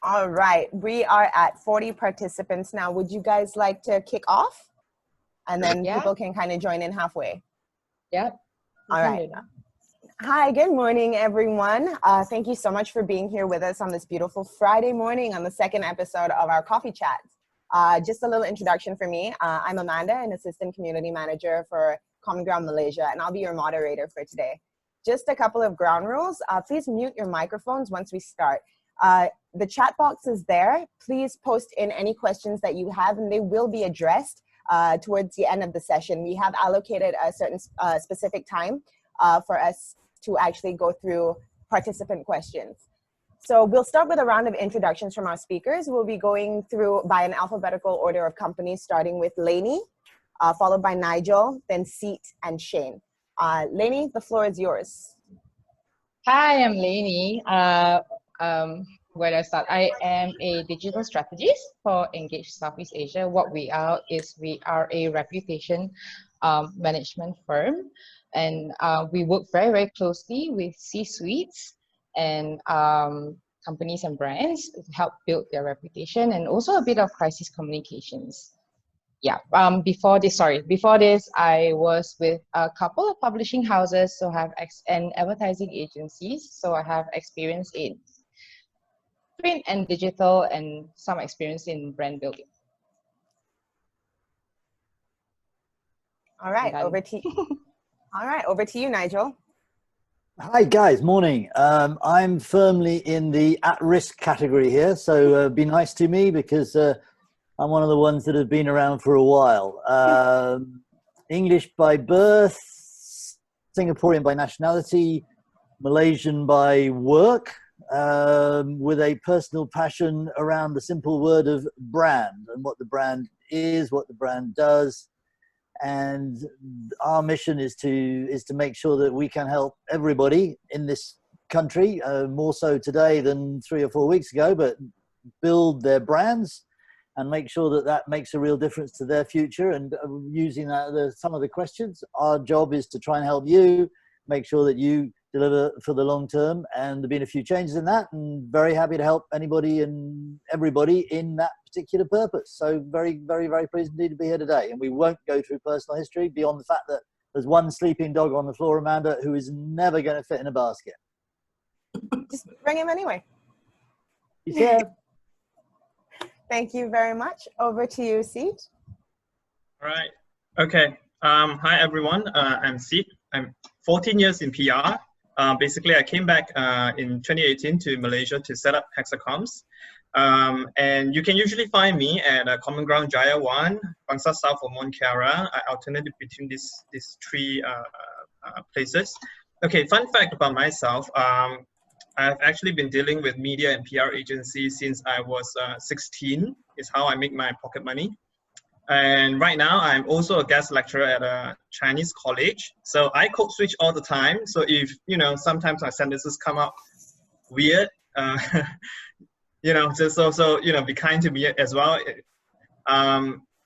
All right, we are at 40 participants now. Would you guys like to kick off? And then people can kind of join in halfway. Yep. All right. Hi, good morning, everyone. Thank you so much for being here with us on this beautiful Friday morning on the second episode of our Coffee Chats. Just a little introduction for me. I'm Amanda, an assistant community manager for Common Ground Malaysia, and I'll be your moderator for today. Just a couple of ground rules. Please mute your microphones once we start. The chat box is there. Please post in any questions that you have, and they will be addressed towards the end of the session. We have allocated a certain specific time for us to actually go through participant questions. So we'll start with a round of introductions from our speakers. We'll be going through by an alphabetical order of companies, starting with Lainey, followed by Nigel, then Seat, and Shane. Lainey, the floor is yours. Hi, I'm Lainey. Where do I start? I am a digital strategist for Engage Southeast Asia. What we are is we are a reputation management firm, and we work very, very closely with C-suites and companies and brands to help build their reputation, and also a bit of crisis communications. Yeah, before this, I was with a couple of publishing houses, so I have and advertising agencies, so I have experience in print and digital and some experience in brand building. All right, over to you. All right, over to you, Nigel. Hi guys, morning. I'm firmly in the at-risk category here, so be nice to me because I'm one of the ones that have been around for a while. English by birth, Singaporean by nationality, Malaysian by work, with a personal passion around the simple word of brand and what the brand is, what the brand does. And our mission is to make sure that we can help everybody in this country, more so today than 3 or 4 weeks ago, but build their brands and make sure that that makes a real difference to their future. And using that, some of the questions, our job is to try and help you make sure that you deliver for the long term. And there have been a few changes in that, and very happy to help anybody and everybody in that particular purpose. So very, very, very pleased indeed to be here today. And we won't go through personal history beyond the fact that there's one sleeping dog on the floor, Amanda, who is never going to fit in a basket. Just bring him anyway. He's here. Thank you very much. Over to you, Seat. All right. Okay. Hi, everyone. I'm Seat. I'm 14 years in PR. Basically, I came back in 2018 to Malaysia to set up Hexacoms. And you can usually find me at Common Ground Jaya 1, Bangsa South or Mont Kiara. I alternate between these three places. Okay, fun fact about myself. I've actually been dealing with media and PR agencies since I was 16, is how I make my pocket money. And right now, I'm also a guest lecturer at a Chinese college. So I code switch all the time. So if, sometimes my sentences come out weird, be kind to me as well.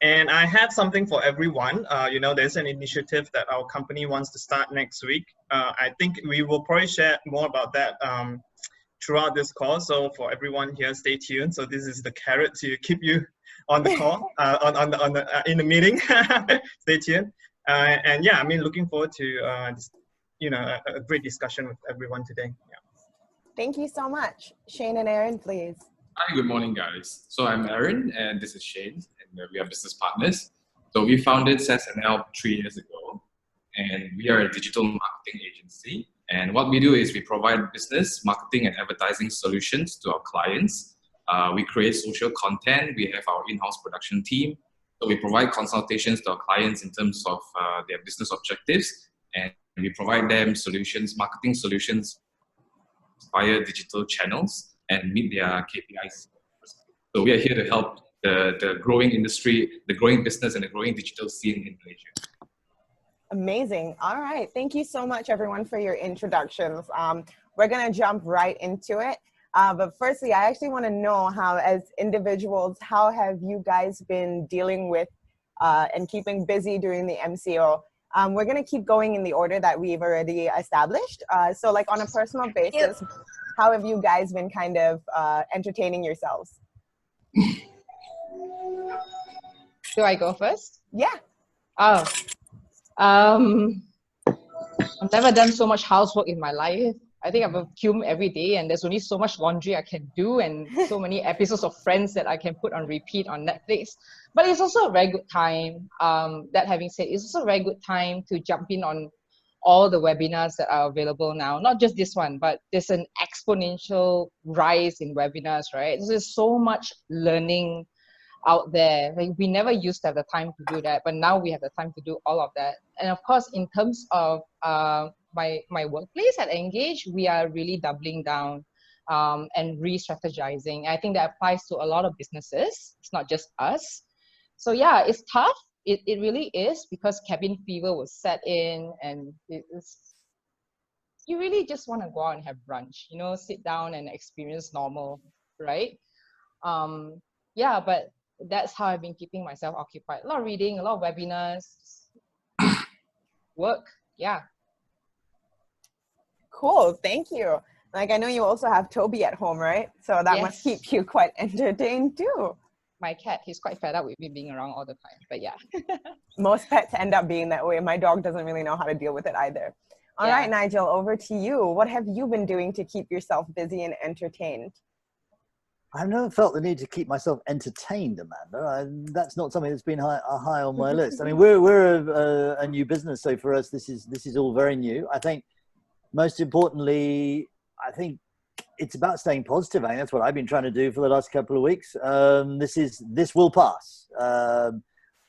And I have something for everyone. There's an initiative that our company wants to start next week. I think we will probably share more about that throughout this call. So for everyone here, stay tuned. So this is the carrot to keep you on the call, in the meeting. Stay tuned. And yeah, looking forward to a great discussion with everyone today. Yeah. Thank you so much. Shane and Aaron, please. Hi, good morning, guys. So I'm Aaron, and this is Shane, and we are business partners. So we founded SESNL 3 years ago, and we are a digital marketing agency. And what we do is we provide business, marketing, and advertising solutions to our clients. We create social content. We have our in-house production team. So we provide consultations to our clients in terms of their business objectives, and we provide them solutions, marketing solutions via digital channels and meet their KPIs. So we are here to help the growing industry, the growing business, and the growing digital scene in Malaysia. Amazing. All right. Thank you so much, everyone, for your introductions. We're going to jump right into it. But firstly, I actually want to know how, as individuals, how have you guys been dealing with and keeping busy during the MCO? We're going to keep going in the order that we've already established. So like on a personal basis, how have you guys been kind of entertaining yourselves? Do I go first? Yeah. Oh, I've never done so much housework in my life. I think I vacuum every day, and there's only so much laundry I can do, and so many episodes of Friends that I can put on repeat on Netflix. But it's also a very good time. That having said, it's also a very good time to jump in on all the webinars that are available now. Not just this one, but there's an exponential rise in webinars, right? There's so much learning out there. Like, we never used to have the time to do that, but now we have the time to do all of that. And of course, in terms of my workplace at Engage, we are really doubling down and re-strategizing. I think that applies to a lot of businesses. It's not just us. So yeah, it's tough. It really is, because cabin fever was set in, and you really just want to go out and have brunch, you know, sit down and experience normal, right? Yeah, but that's how I've been keeping myself occupied. A lot of reading, a lot of webinars, work. Yeah. Cool. Thank you. Like, I know you also have Toby at home, right? So that must Yes. keep you quite entertained too. My cat, he's quite fed up with me being around all the time, but yeah. Most pets end up being that way. My dog doesn't really know how to deal with it either. All right, Nigel, over to you. What have you been doing to keep yourself busy and entertained? I've never felt the need to keep myself entertained, Amanda. That's not something that's been high on my list. I mean, we're a new business, so for us, this is all very new. I think most importantly, I think it's about staying positive. I think that's what I've been trying to do for the last couple of weeks. This will pass.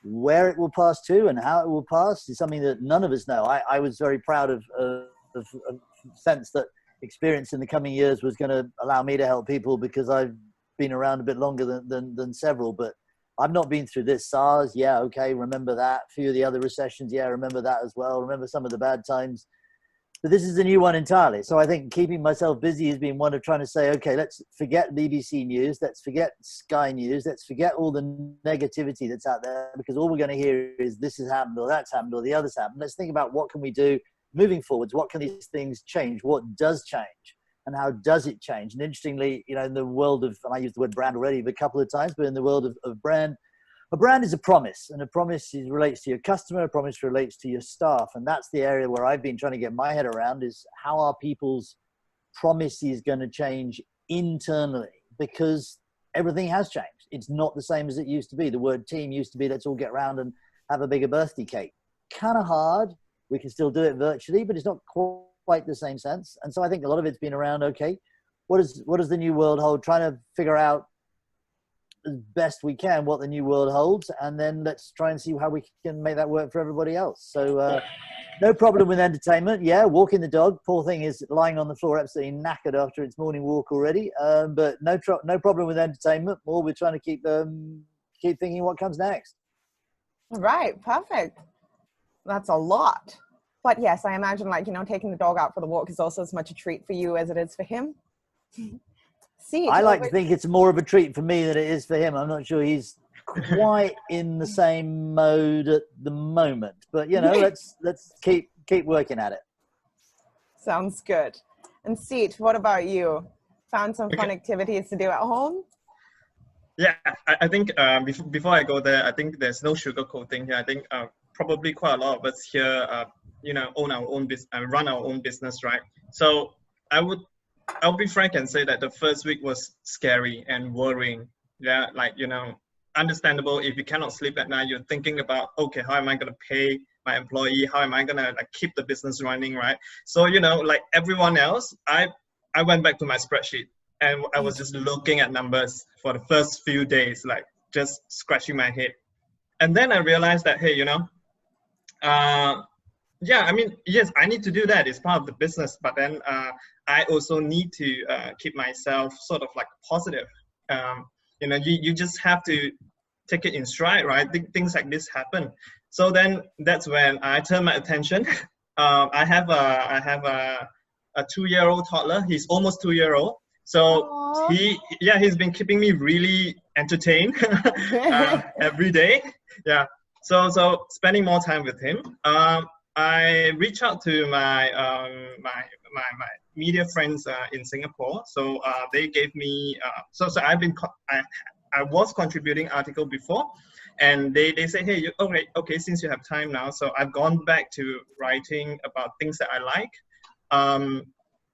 Where it will pass to and how it will pass is something that none of us know. I was very proud of sense that experience in the coming years was going to allow me to help people, because I've been around a bit longer than several, but I've not been through this. SARS, yeah, okay, remember that. A few of the other recessions, yeah, remember that as well. Remember some of the bad times. But this is a new one entirely. So I think keeping myself busy has been one of trying to say, okay, let's forget BBC News, let's forget Sky News, let's forget all the negativity that's out there, because all we're going to hear is this has happened or that's happened or the other's happened. Let's think about what can we do moving forwards. What can these things change? What does change? And how does it change? And interestingly, you know, in the world of, and I used the word brand already a couple of times, but in the world of brand, a brand is a promise, and a promise relates to your customer, a promise relates to your staff. And that's the area where I've been trying to get my head around, is how are people's promises going to change internally? Because everything has changed. It's not the same as it used to be. The word team used to be, let's all get around and have a bigger birthday cake. Kind of hard. We can still do it virtually, but it's not quite the same sense. And so I think a lot of it's been around, okay, what does the new world hold? Trying to figure out as best we can what the new world holds, and then let's try and see how we can make that work for everybody else. So no problem with entertainment. Yeah, walking the dog. Poor thing is lying on the floor absolutely knackered after its morning walk already. But no problem with entertainment. More we're trying to keep thinking what comes next. All right, perfect. That's a lot. But yes, I imagine, like, you know, taking the dog out for the walk is also as much a treat for you as it is for him. See, I like to think it's more of a treat for me than it is for him. I'm not sure he's quite in the same mode at the moment, but you know, let's keep working at it. Sounds good. And Seat, what about you? Found some fun activities to do at home? Yeah, I think before I go there, I think there's no sugarcoating here. I think probably quite a lot of us here, you know, own our own business, run our own business, right? So I'll be frank and say that the first week was scary and worrying. Yeah, like, you know, understandable. If you cannot sleep at night, you're thinking about, okay, how am I going to pay my employee? How am I going to, like, keep the business running, right? So, you know, like everyone else, I went back to my spreadsheet and I was just looking at numbers for the first few days, like just scratching my head. And then I realized that, hey, you know, yeah, I mean, yes, I need to do that. It's part of the business. But then I also need to keep myself sort of like positive. You know, you just have to take it in stride, right? Things like this happen. So then that's when I turn my attention. I have a 2-year-old toddler. He's almost 2-year-old. So he's been keeping me really entertained every day. Yeah. So spending more time with him. I reached out to my my media friends in Singapore. So they gave me so I was contributing article before, and they say, hey, okay, since you have time now, so I've gone back to writing about things that I like.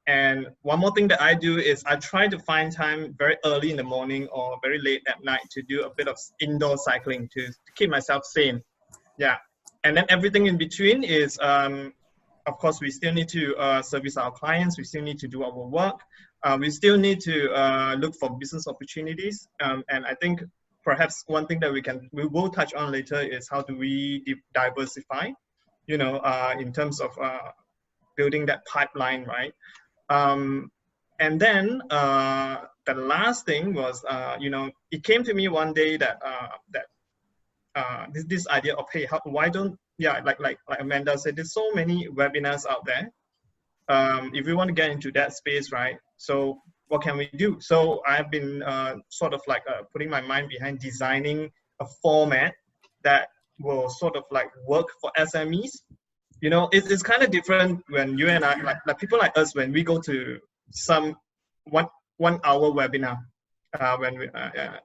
And one more thing that I do is I try to find time very early in the morning or very late at night to do a bit of indoor cycling to keep myself sane. Yeah. And then everything in between is, of course, we still need to service our clients. We still need to do our work. We still need to look for business opportunities. And I think perhaps one thing that we will touch on later is how do we diversify, you know, in terms of building that pipeline, right? And then the last thing was, you know, it came to me one day that this idea of, hey, why don't, yeah, like Amanda said, there's so many webinars out there. If we want to get into that space, right? So what can we do? So I've been sort of like putting my mind behind designing a format that will sort of like work for SMEs. You know, it's kind of different when you and I, like people like us, when we go to some one hour webinar, when we,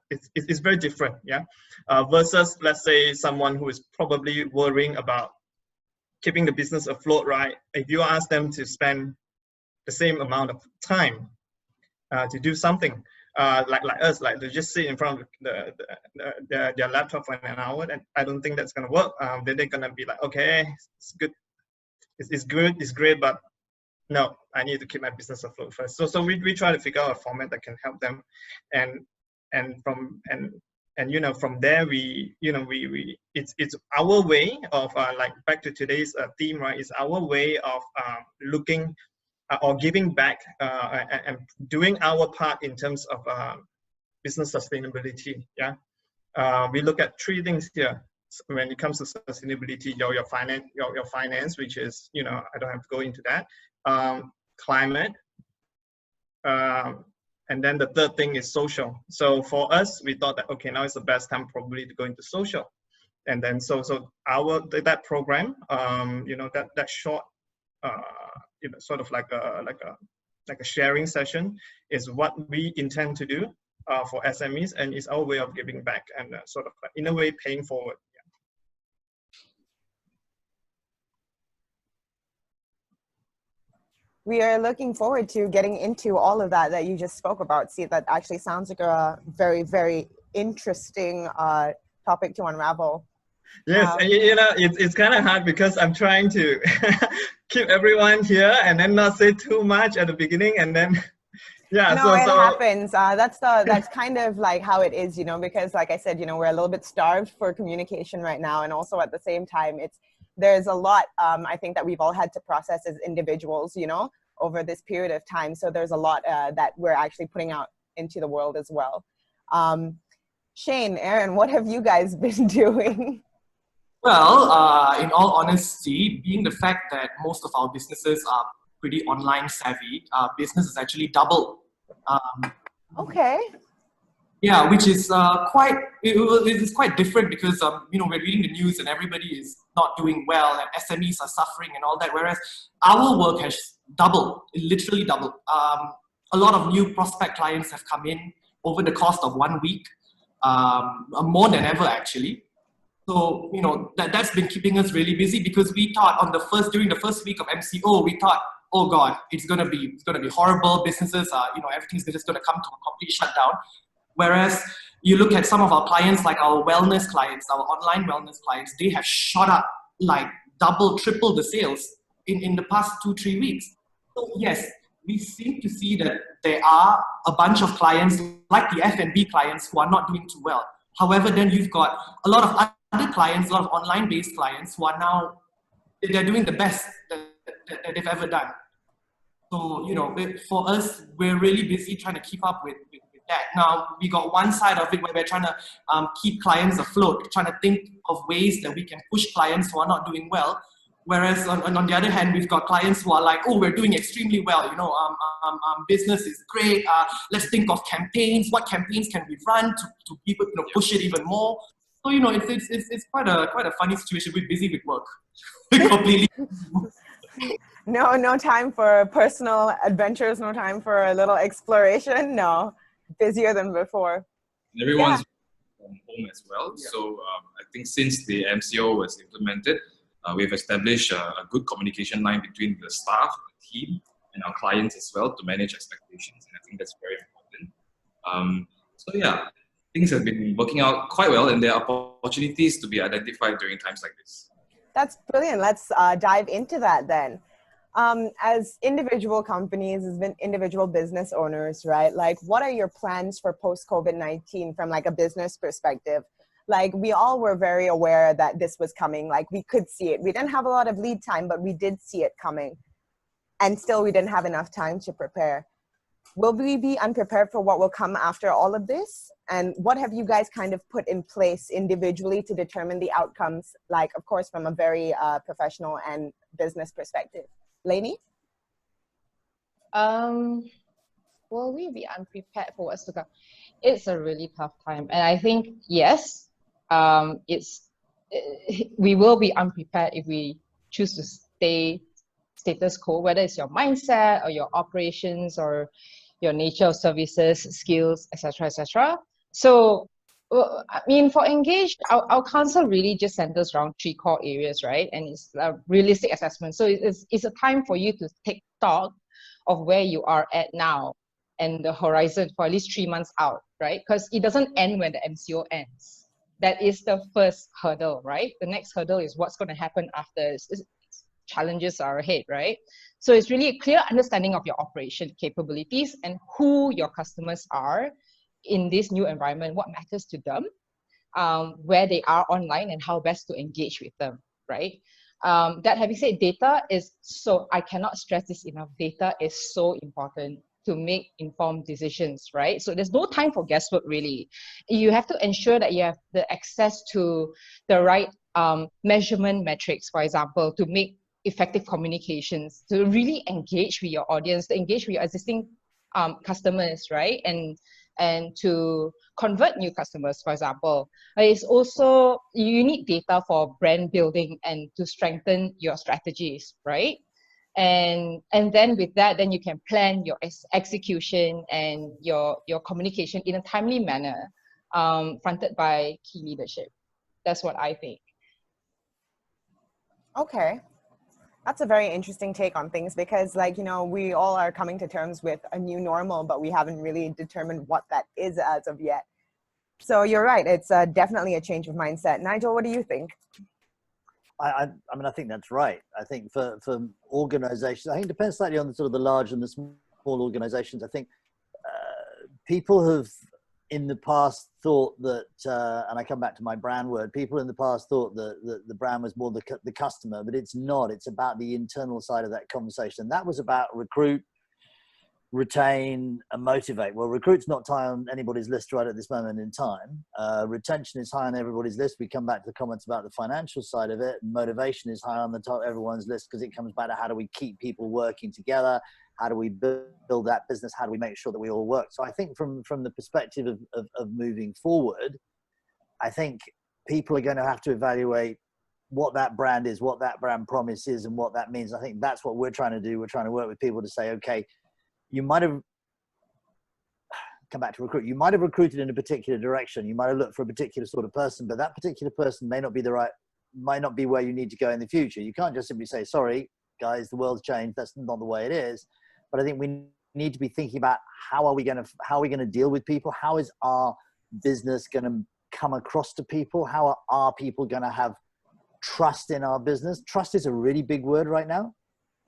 it's very different, yeah. Versus, let's say, someone who is probably worrying about keeping the business afloat, right? If you ask them to spend the same amount of time to do something, like us, like to just sit in front of their laptop for an hour, and I don't think that's gonna work. Then they're gonna be like, okay, it's good. It's good, it's great, but no, I need to keep my business afloat first. So we try to figure out a format that can help them, and you know, from there we it's our way of like back to today's theme, right? It's our way of looking or giving back and doing our part in terms of business sustainability. Yeah, we look at three things here. When it comes to sustainability, your finance, which is, you know, I don't have to go into that, climate, and then the third thing is social. So for us, we thought that, okay, now is the best time probably to go into social. And then so that program, you know, that short, you know, sort of like a sharing session is what we intend to do for SMEs, and it's our way of giving back and sort of like, in a way, paying forward. We are looking forward to getting into all of that you just spoke about. See, that actually sounds like a very, very interesting topic to unravel. Yes, and you know, it's kind of hard because I'm trying to keep everyone here and then not say too much at the beginning, and then yeah. No, it happens. That's kind of like how it is, you know, because like I said, you know, we're a little bit starved for communication right now, and also at the same time, there's a lot I think that we've all had to process as individuals, you know, over this period of time. So there's a lot that we're actually putting out into the world as well. Shane, Aaron, what have you guys been doing? Well, in all honesty, being the fact that most of our businesses are pretty online savvy, our business has actually doubled. Okay. Yeah, which is it is quite different because you know, we're reading the news and everybody is not doing well and SMEs are suffering and all that, whereas our work has doubled, literally doubled. A lot of new prospect clients have come in over the course of 1 week, more than ever actually. So you know, that's been keeping us really busy, because we thought during the first week of MCO, we thought, oh God, it's gonna be horrible. Businesses are, you know, everything's just gonna come to a complete shutdown. Whereas you look at some of our clients, like our wellness clients, our online wellness clients, they have shot up like double, triple the sales in the past 2-3 weeks. So yes, we seem to see that there are a bunch of clients like the F&B clients who are not doing too well. However, then you've got a lot of other clients, a lot of online-based clients who are now, they're doing the best that they've ever done. So, you know, for us, we're really busy trying to keep up with that. Now, we got one side of it where we're trying to keep clients afloat, trying to think of ways that we can push clients who are not doing well. Whereas on the other hand, we've got clients who are like, oh, we're doing extremely well. You know, business is great. Let's think of campaigns. What campaigns can we run to people, you know, push it even more? So it's quite a funny situation. We're busy with work. We're completely. No time for personal adventures, no time for a little exploration. No, busier than before. Everyone's from home as well. Yeah. So I think since the MCO was implemented, we've established a good communication line between the staff, the team, and our clients as well to manage expectations. And I think that's very important. So yeah, things have been working out quite well, and there are opportunities to be identified during times like this. That's brilliant. Let's dive into that then. As individual companies, as individual business owners, right? Like, what are your plans for post-COVID-19 from like a business perspective? Like, we all were very aware that this was coming. Like, we could see it. We didn't have a lot of lead time, but we did see it coming. And still, we didn't have enough time to prepare. Will we be unprepared for what will come after all of this? And what have you guys kind of put in place individually to determine the outcomes, like, of course, from a very professional and business perspective? Lainey? Will we be unprepared for what's to come? It's a really tough time. And I think, yes, we will be unprepared if we choose to stay status quo, whether it's your mindset or your operations or your nature of services, skills, etc., etc. So, I mean, for Engaged, our council really just centers around 3 core areas, right? And it's a realistic assessment. So it's a time for you to take stock of where you are at now and the horizon for at least 3 months out, right? Because it doesn't end when the MCO ends. That is the first hurdle, right? The next hurdle is what's going to happen after. Challenges are ahead, right? So it's really a clear understanding of your operation capabilities and who your customers are in this new environment, what matters to them, where they are online, and how best to engage with them, right? That having said, data is so, I cannot stress this enough, data is so important to make informed decisions, right? So there's no time for guesswork, really. You have to ensure that you have the access to the right measurement metrics, for example, to make effective communications, to really engage with your audience, to engage with your existing customers, right? And to convert new customers, for example. It's also, you need data for brand building and to strengthen your strategies, right? And then with that, then you can plan your execution and your communication in a timely manner, fronted by key leadership. That's what I think. Okay. That's a very interesting take on things because, like, you know, we all are coming to terms with a new normal, but we haven't really determined what that is as of yet. So you're right. It's definitely a change of mindset. Nigel, what do you think? I mean, I think that's right. I think for organizations, I think it depends slightly on the sort of the large and the small organizations. I think people have in the past thought that, and I come back to my brand word, people in the past thought that the brand was more the customer, but it's not. It's about the internal side of that conversation. That was about recruit, retain, and motivate. Well, recruit's not high on anybody's list right at this moment in time. Retention is high on everybody's list. We come back to the comments about the financial side of it. And motivation is high on the top of everyone's list because it comes back to how do we keep people working together? How do we build that business? How do we make sure that we all work? So I think from the perspective of moving forward, I think people are going to have to evaluate what that brand is, what that brand promise is, and what that means. I think that's what we're trying to do. We're trying to work with people to say, okay, you might have come back to recruit. You might have recruited in a particular direction. You might have looked for a particular sort of person, but that particular person may not be might not be where you need to go in the future. You can't just simply say, sorry, guys, the world's changed. That's not the way it is. But I think we need to be thinking about how are we going to deal with people? How is our business going to come across to people? How are our people going to have trust in our business? Trust is a really big word right now.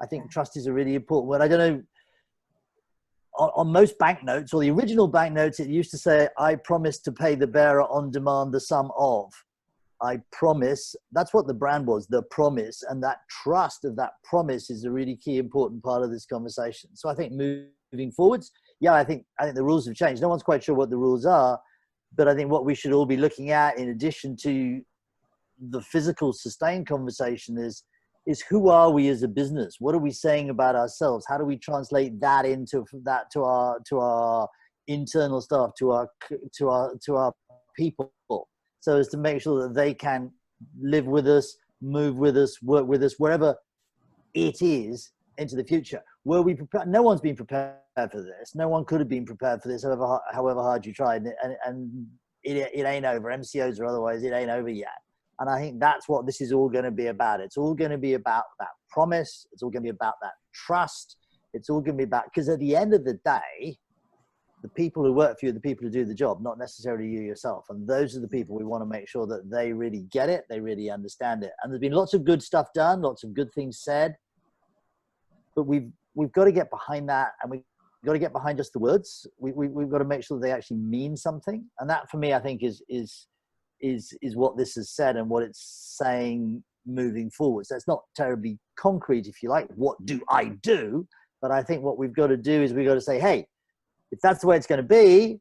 I think trust is a really important word. I don't know. On most banknotes, or the original banknotes, it used to say, I promise to pay the bearer on demand the sum of. I promise. That's what the brand was, the promise. And that trust of that promise is a really key important part of this conversation. So I think moving forwards, yeah, I think the rules have changed. No one's quite sure what the rules are, but I think what we should all be looking at, in addition to the physical sustained conversation, is who are we as a business? What are we saying about ourselves? How do we translate that into that to our internal staff, to our people? so as to make sure that they can live with us, move with us, work with us, wherever it is into the future. Were we prepared? No one's been prepared for this. No one could have been prepared for this, however hard you tried. And it ain't over. MCOs or otherwise, it ain't over yet. And I think that's what this is all going to be about. It's all going to be about that promise. It's all going to be about that trust. It's all going to be about, because at the end of the day, the people who work for you are the people who do the job, not necessarily you yourself. And those are the people we want to make sure that they really get it. They really understand it. And there's been lots of good stuff done, lots of good things said, but we've got to get behind that, and we've got to get behind just the words. We've got to make sure that they actually mean something. And that for me, I think is what this has said and what it's saying moving forward. So it's not terribly concrete, if you like, what do I do? But I think what we've got to do is we've got to say, hey, if that's the way it's going to be,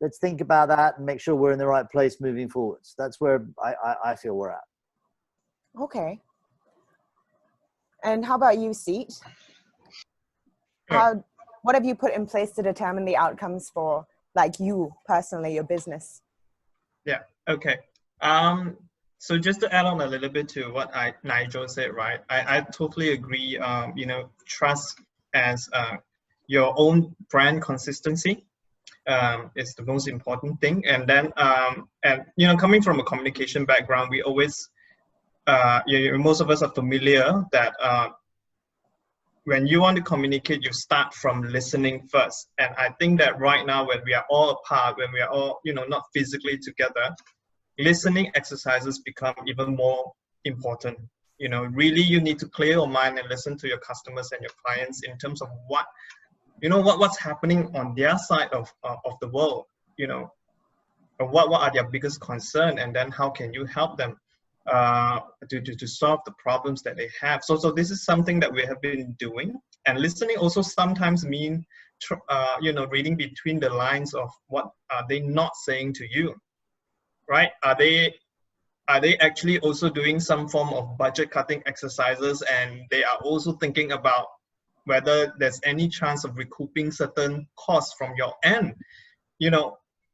let's think about that and make sure we're in the right place moving forwards. That's where I feel we're at. Okay. And how about you, Seat? What have you put in place to determine the outcomes for, like, you personally, your business? Yeah, okay. So just to add on a little bit to what Nigel said, right? I totally agree. Trust as your own brand consistency is the most important thing. And then, coming from a communication background, we always, most of us are familiar that when you want to communicate, you start from listening first. And I think that right now, when we are all apart, when we are all, not physically together, listening exercises become even more important. Really, you need to clear your mind and listen to your customers and your clients in terms of what's happening on their side of the world, what are their biggest concern, and then how can you help them to solve the problems that they have. So this is something that we have been doing. And listening also sometimes mean, reading between the lines of what are they not saying to you, right? Are they actually also doing some form of budget cutting exercises, and they are also thinking about whether there's any chance of recouping certain costs from your end,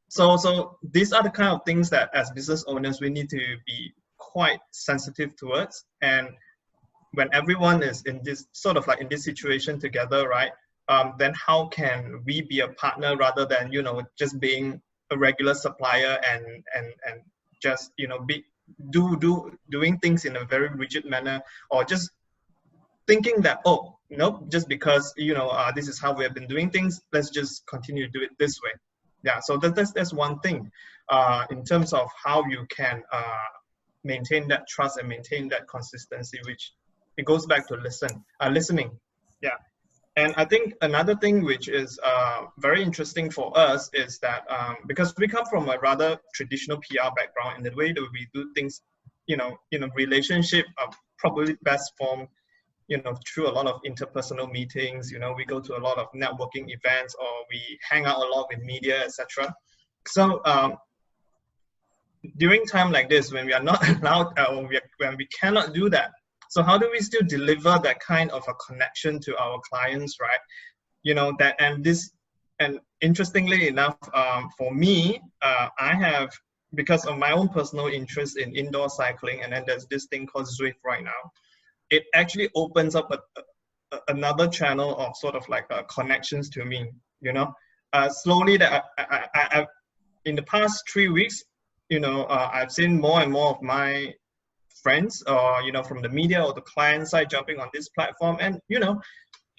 So these are the kind of things that as business owners, we need to be quite sensitive towards. And when everyone is in this sort of like in this situation together, right? Then how can we be a partner rather than, just being a regular supplier and just, doing things in a very rigid manner, or just thinking that, oh, nope, just because, this is how we have been doing things, let's just continue to do it this way. Yeah, so that's one thing in terms of how you can maintain that trust and maintain that consistency, which it goes back to listening. Yeah. And I think another thing which is very interesting for us is that because we come from a rather traditional PR background, in the way that we do things, relationship are probably best formed, through a lot of interpersonal meetings. We go to a lot of networking events, or we hang out a lot with media, etc. So during time like this, when we are not allowed, when we cannot do that, so how do we still deliver that kind of a connection to our clients, right? And interestingly enough, for me, I have, because of my own personal interest in indoor cycling, and then there's this thing called Zwift right now, it actually opens up another channel of sort of like connections to me, slowly that I in the past 3 weeks, I've seen more and more of my friends, from the media or the client side jumping on this platform, and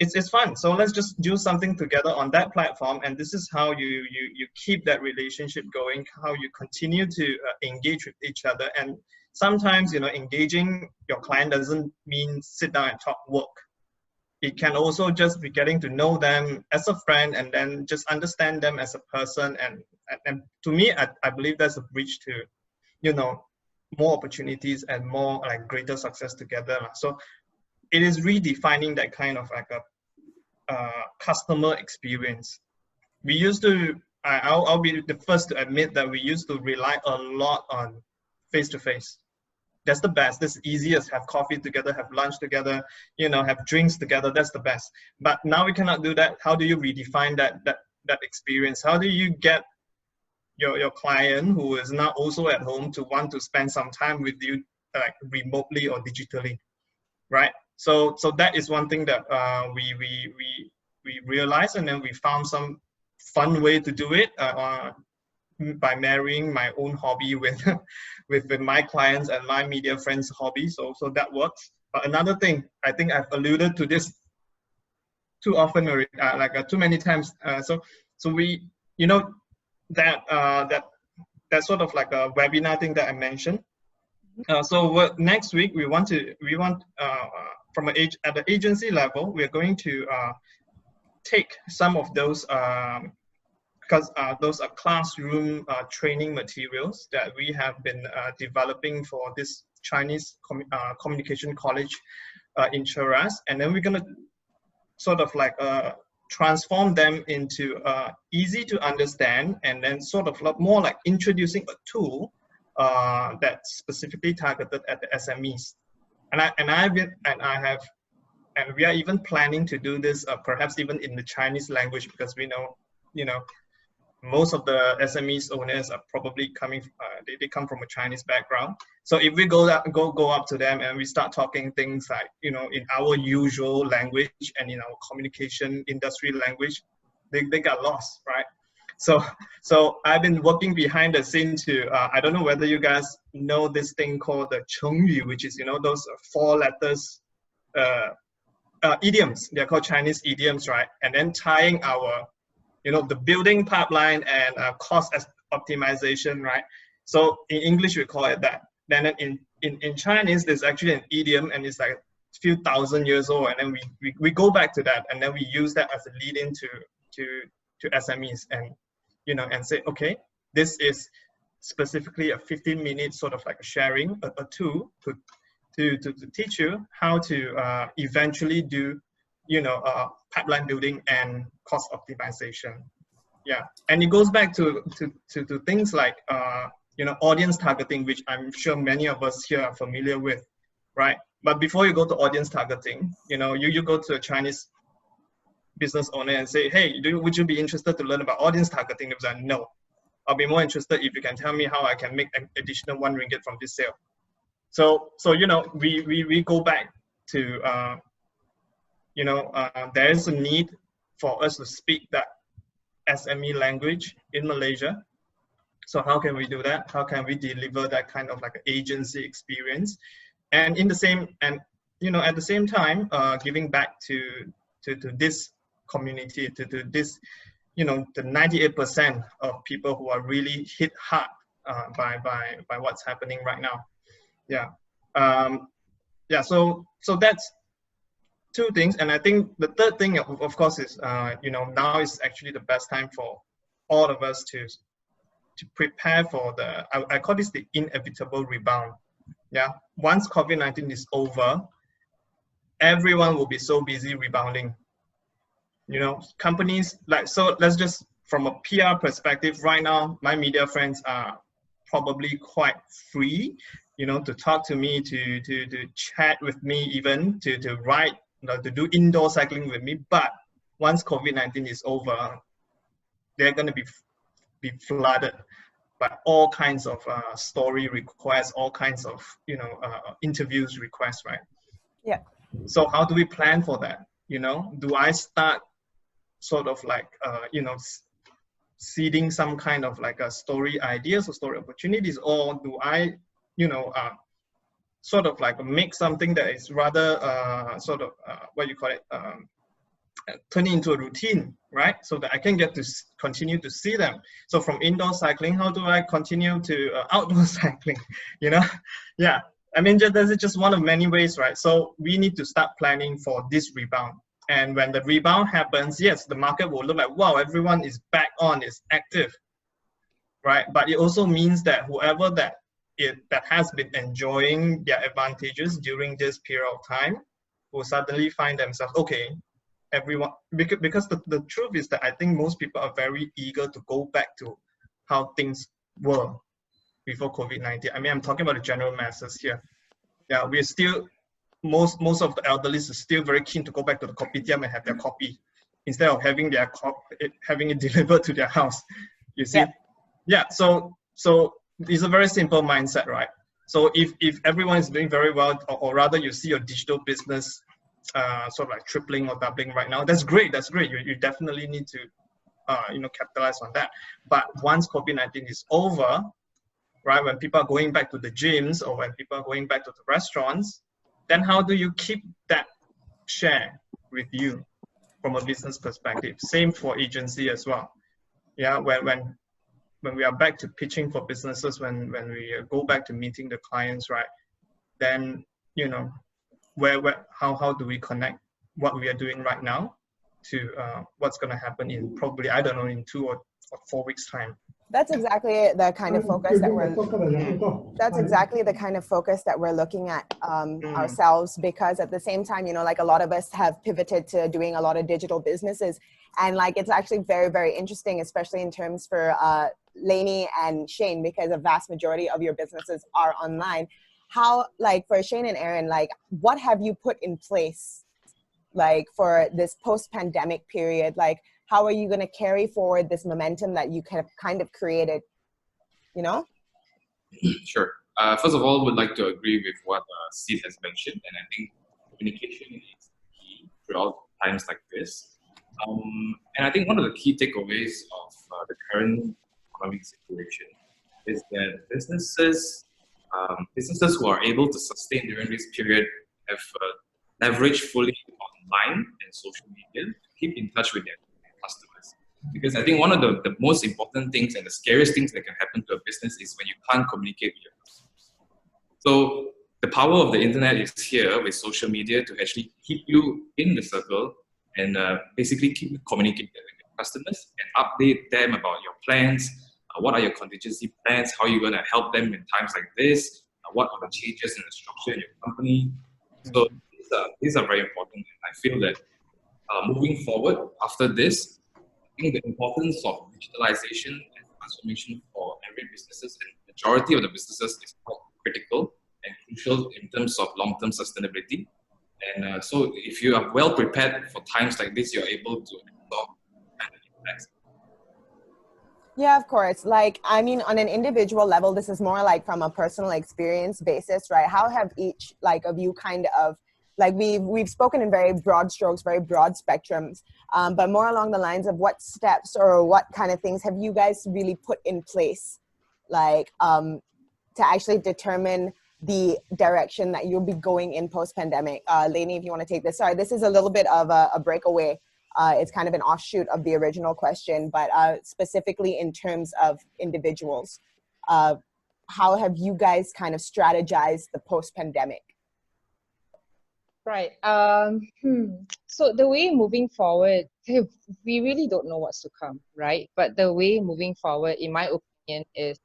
it's fun. So let's just do something together on that platform, and this is how you keep that relationship going, how you continue to engage with each other. And sometimes, engaging your client doesn't mean sit down and talk work. It can also just be getting to know them as a friend, and then just understand them as a person. And to me, I believe that's a bridge to, more opportunities and more like greater success together. So it is redefining that kind of like a customer experience. We used to, I'll be the first to admit that we used to rely a lot on face-to-face. That's the best. That's the easiest. Have coffee together, have lunch together, have drinks together. That's the best. But now we cannot do that. How do you redefine that experience? How do you get your client who is now also at home to want to spend some time with you, like remotely or digitally, right? So that is one thing that we realized, and then we found some fun way to do it by marrying my own hobby with with my clients and my media friends' hobby. So that works. But another thing, I think I've alluded to this too often, too many times. So we, you know, that sort of like a webinar thing that I mentioned. So next week we want from at the agency level, we're going to take some of those because those are classroom training materials that we have been developing for this Chinese communication college in Cheras, and then we're gonna sort of like transform them into easy to understand, and then sort of more like introducing a tool that's specifically targeted at the SMEs. And we are even planning to do this perhaps even in the Chinese language, because we know, most of the SMEs owners are probably coming, they come from a Chinese background. So if we go up to them and we start talking things like, in our usual language and in our communication industry language, they got lost, right? So I've been working behind the scene to, I don't know whether you guys know this thing called the Chengyu, which is, those 4 letters idioms. They're called Chinese idioms, right? And then tying our, the building pipeline and cost optimization, right? So in English, we call it that. Then in Chinese, there's actually an idiom, and it's like a few thousand years old. And then we go back to that, and then we use that as a lead in to SMEs, and, and say, okay, this is specifically a 15-minute sort of like sharing, a tool to teach you how to eventually do, pipeline building and cost optimization. Yeah, and it goes back to things like audience targeting, which I'm sure many of us here are familiar with, right? But before you go to audience targeting, you go to a Chinese business owner and say, hey, would you be interested to learn about audience targeting? They was like, no, I'll be more interested if you can tell me how I can make an additional 1 ringgit from this sale. So we go back to there is a need for us to speak that SME language in Malaysia. So how can we do that? How can we deliver that kind of like agency experience? And at the same time, giving back to this community, to this, the 98% of people who are really hit hard by what's happening right now. Yeah. So that's 2 things. And I think the third thing, of course, is, now is actually the best time for all of us to prepare for I call this the inevitable rebound. Yeah. Once COVID-19 is over, everyone will be so busy rebounding. Companies so let's just, from a PR perspective, right now, my media friends are probably quite free, to talk to me, to chat with me, even to write, to do indoor cycling with me. But once COVID-19 is over, they're going to be flooded by all kinds of story requests, all kinds of interviews requests, right? Yeah. So how do we plan for that? Do I start sort of like seeding some kind of like a story ideas or story opportunities, or do I sort of like make something that is rather turn it into a routine, right? So that I can get to continue to see them. So from indoor cycling, how do I continue to outdoor cycling? Yeah. I mean, this is just one of many ways, right? So we need to start planning for this rebound. And when the rebound happens, yes, the market will look like, wow, everyone is back on, is active, right? But it also means that whoever that has been enjoying their advantages during this period of time will suddenly find themselves, okay, everyone, because the truth is that I think most people are very eager to go back to how things were before COVID-19. I mean, I'm talking about the general masses here. Yeah, we're still, most of the elderly are still very keen to go back to the kopitiam and have their coffee instead of having it delivered to their house. You see? Yeah, so it's a very simple mindset, right? So if everyone is doing very well, or rather you see your digital business sort of like tripling or doubling right now, that's great. That's great. You definitely need to capitalize on that. But once COVID-19 is over, right, when people are going back to the gyms or when people are going back to the restaurants, then how do you keep that share with you from a business perspective? Same for agency as well. Yeah, when we are back to pitching for businesses, when we go back to meeting the clients, right, then how do we connect what we are doing right now to what's going to happen in probably, I don't know, in 2 or 4 weeks time. That's exactly the kind of focus that we're looking at ourselves, because at the same time, like a lot of us have pivoted to doing a lot of digital businesses, and like it's actually very, very interesting, especially in terms for Lainey and Shane, because a vast majority of your businesses are online. How, like for Shane and Aaron, like what have you put in place like for this post-pandemic period? Like how are you going to carry forward this momentum that you kind of created, Sure. First of all, would like to agree with what Sid has mentioned, and I think communication is key throughout times like this. And I think one of the key takeaways of the current economic situation is that businesses who are able to sustain during this period have leveraged fully online and social media to keep in touch with their customers. Because I think one of the most important things and the scariest things that can happen to a business is when you can't communicate with your customers. So the power of the internet is here with social media to actually keep you in the circle and basically keep you communicating with your customers and update them about your plans. What are your contingency plans? How are you going to help them in times like this? What are the changes in the structure in your company? So these are very important. I feel that moving forward after this, I think the importance of digitalization and transformation for every businesses and majority of the businesses is quite critical and crucial in terms of long-term sustainability. And so if you are well prepared for times like this, you're able to absorb kind of impacts. Yeah, of course. Like, I mean, on an individual level, this is more like from a personal experience basis, right? How have each of you kind of, like we've spoken in very broad strokes, very broad spectrums, but more along the lines of what steps or what kind of things have you guys really put in place, like to actually determine the direction that you'll be going in post-pandemic? Lainey, if you want to take this. Sorry, this is a little bit of a breakaway. It's kind of an offshoot of the original question, but specifically in terms of individuals, how have you guys kind of strategized the post-pandemic? Right. So the way moving forward, we really don't know what's to come, right? But the way moving forward, in my opinion, is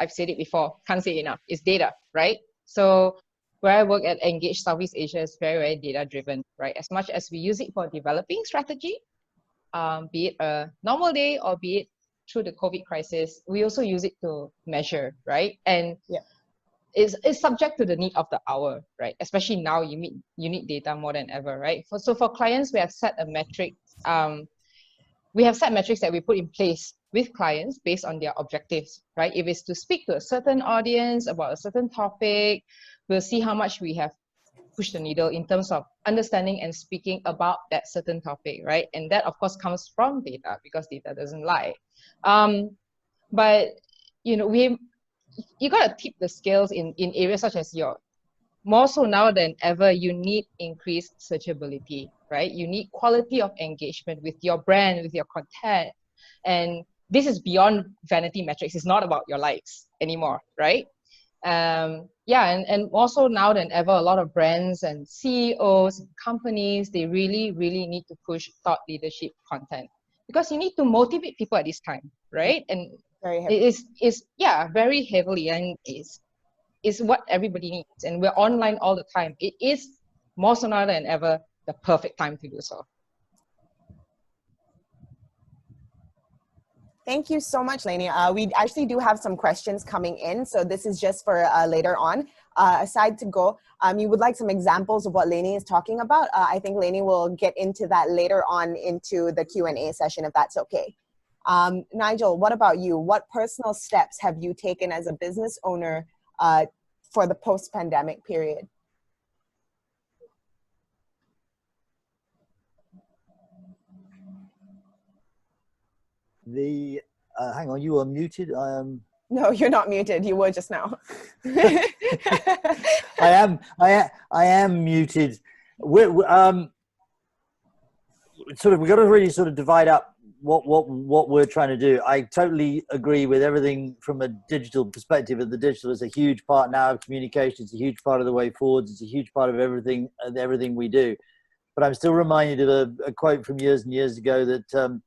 I've said it before, can't say it enough, is data, right? So where I work at Engage Southeast Asia is very, very data-driven, right? As much as we use it for developing strategy, be it a normal day or be it through the COVID crisis, we also use it to measure, right? And it's subject to the need of the hour, right? Especially now, you need data more than ever, right? So for clients, we have set a metric. We have set metrics that we put in place with clients based on their objectives, right? If it's to speak to a certain audience about a certain topic, we'll see how much we have pushed the needle in terms of understanding and speaking about that certain topic, right? And that, of course, comes from data because data doesn't lie. But, you got to tip the scales in areas such as more so now than ever, you need increased searchability, right? You need quality of engagement with your brand, with your content. And this is beyond vanity metrics. It's not about your likes anymore, right? And also now than ever, a lot of brands and CEOs, companies, they really, really need to push thought leadership content because you need to motivate people at this time, right? And it is very heavily, and is what everybody needs. And we're online all the time. It is more so now than ever the perfect time to do so. Thank you so much, Lainey. We actually do have some questions coming in, so this is just for later on. Aside to go, you would like some examples of what Lainey is talking about. I think Lainey will get into that later on into the Q&A session, if that's okay. Nigel, what about you? What personal steps have you taken as a business owner for the post-pandemic period? Hang on, you are muted. No, you're not muted. You were just now. I am muted. We've got to really sort of divide up what we're trying to do. I totally agree with everything from a digital perspective. The digital is a huge part now of communication. It's a huge part of the way forward. It's a huge part of everything we do. But I'm still reminded of a quote from years and years ago that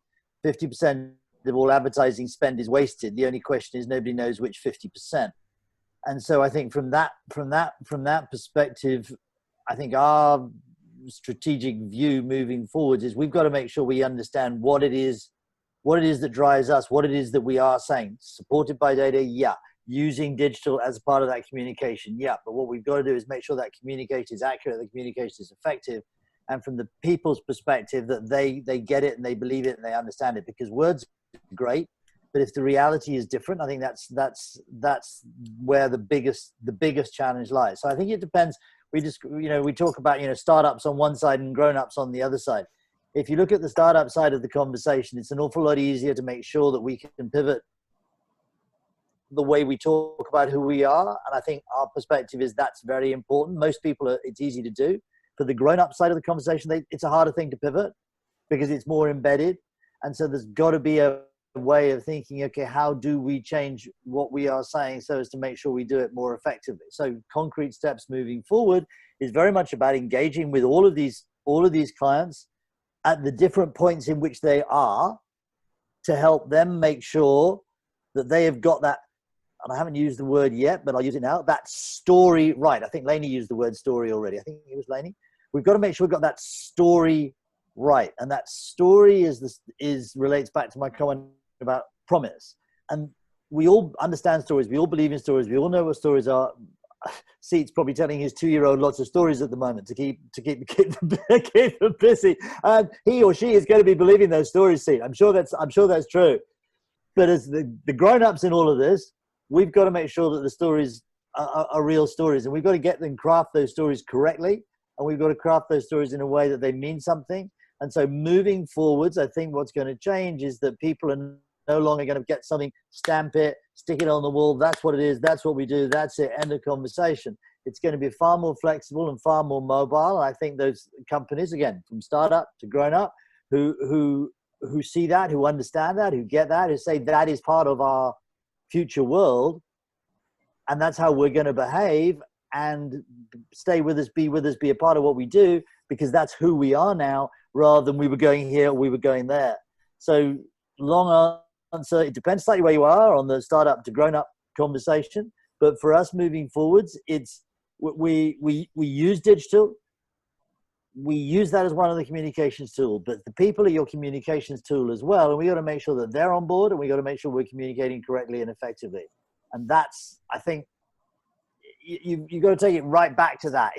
50% of all advertising spend is wasted. The only question is nobody knows which 50%. And so I think from that perspective, I think our strategic view moving forward is we've got to make sure we understand what it is that drives us, what it is that we are saying. Supported by data, yeah. Using digital as a part of that communication, yeah. But what we've got to do is make sure that communication is accurate, the communication is effective, and from the people's perspective that they get it and they believe it and they understand it. Because words are great, but if the reality is different, I think that's where the biggest challenge lies. So I think it depends. We talk about startups on one side and grown-ups on the other side. If you look at the startup side of the conversation, it's an awful lot easier to make sure that we can pivot the way we talk about who we are. And I think our perspective is that's very important. Most people, it's easy to do. For the grown-up side of the conversation, it's a harder thing to pivot because it's more embedded. And so there's got to be a way of thinking, okay, how do we change what we are saying so as to make sure we do it more effectively? So concrete steps moving forward is very much about engaging with all of these clients at the different points in which they are to help them make sure that they have got that, and I haven't used the word yet, but I'll use it now, that story right. I think Lainey used the word story already. I think it was Lainey. We've got to make sure we've got that story right. And that story relates back to my comment about promise. And we all understand stories. We all believe in stories. We all know what stories are. Seat's probably telling his 2-year-old lots of stories at the moment to keep them busy. And he or she is going to be believing those stories, Seat. I'm sure that's true. But as the grown-ups in all of this, we've got to make sure that the stories are real stories, and we've got to get them craft those stories correctly, and we've got to craft those stories in a way that they mean something. And so moving forwards, I think what's going to change is that people are no longer going to get something, stamp it, stick it on the wall. That's what it is. That's what we do. That's it. End of conversation. It's going to be far more flexible and far more mobile. And I think those companies, again, from startup to grown up, who see that, who understand that, who get that, who say that is part of our future world, and that's how we're going to behave and stay with us, be a part of what we do, because that's who we are now, rather than we were going here, we were going there. So long answer, it depends slightly where you are on the startup to grown up conversation. But for us moving forwards, it's we use digital. We use that as one of the communications tool, but the people are your communications tool as well. And we got to make sure that they're on board, and we got to make sure we're communicating correctly and effectively. And that's, I think, you got to take it right back to that.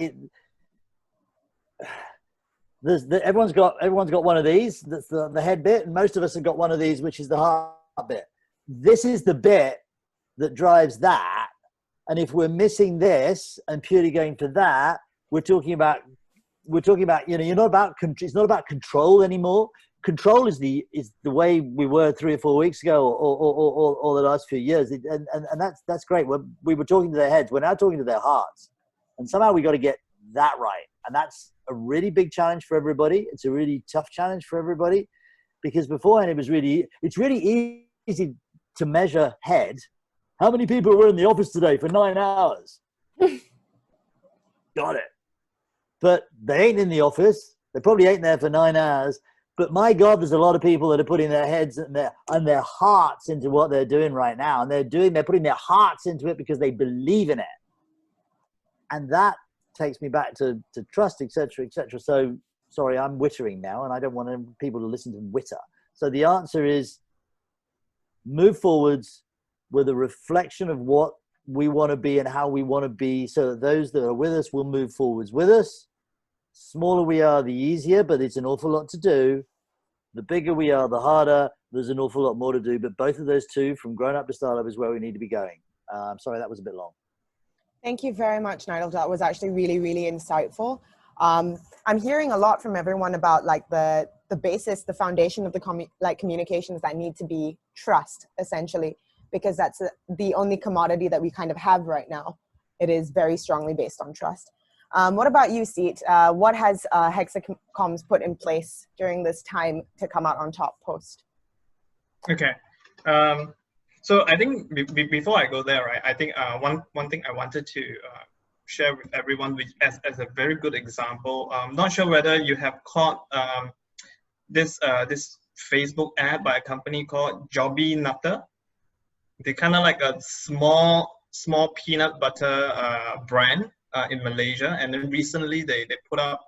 Everyone's got one of these. That's the head bit, and most of us have got one of these, which is the heart bit. This is the bit that drives that. And if we're missing this and purely going for that, we're talking about, you're not about, it's not about control anymore. Control is the way we were 3 or 4 weeks ago, or the last few years. And that's great. We were talking to their heads. We're now talking to their hearts. And somehow we got to get that right. And that's a really big challenge for everybody. It's a really tough challenge for everybody, because beforehand it's really easy to measure head. How many people were in the office today for 9 hours? Got it. But they ain't in the office. They probably ain't there for 9 hours. But my God, there's a lot of people that are putting their heads and their hearts into what they're doing right now. And they're putting their hearts into it because they believe in it. And that takes me back to trust, et cetera, et cetera. So, sorry, I'm wittering now, and I don't want people to listen to witter. So the answer is move forwards with a reflection of what we want to be and how we want to be, so that those that are with us will move forwards with us. Smaller we are, the easier, but it's an awful lot to do. The bigger we are, the harder. There's an awful lot more to do. But both of those two, from grown up to startup, is where we need to be going. Sorry, that was a bit long. Thank you very much, Nigel. That was actually really, really insightful. I'm hearing a lot from everyone about like the basis, the foundation of the communications that need to be trust, essentially, because that's the only commodity that we kind of have right now. It is very strongly based on trust. What about you, Seat? What has Hexacoms put in place during this time to come out on top post? Okay. So I think before I go there, right, I think one thing I wanted to share with everyone, which as a very good example, I'm not sure whether you have caught this Facebook ad by a company called Joby Nutter. They're kind of like a small peanut butter brand in Malaysia, and then recently they put up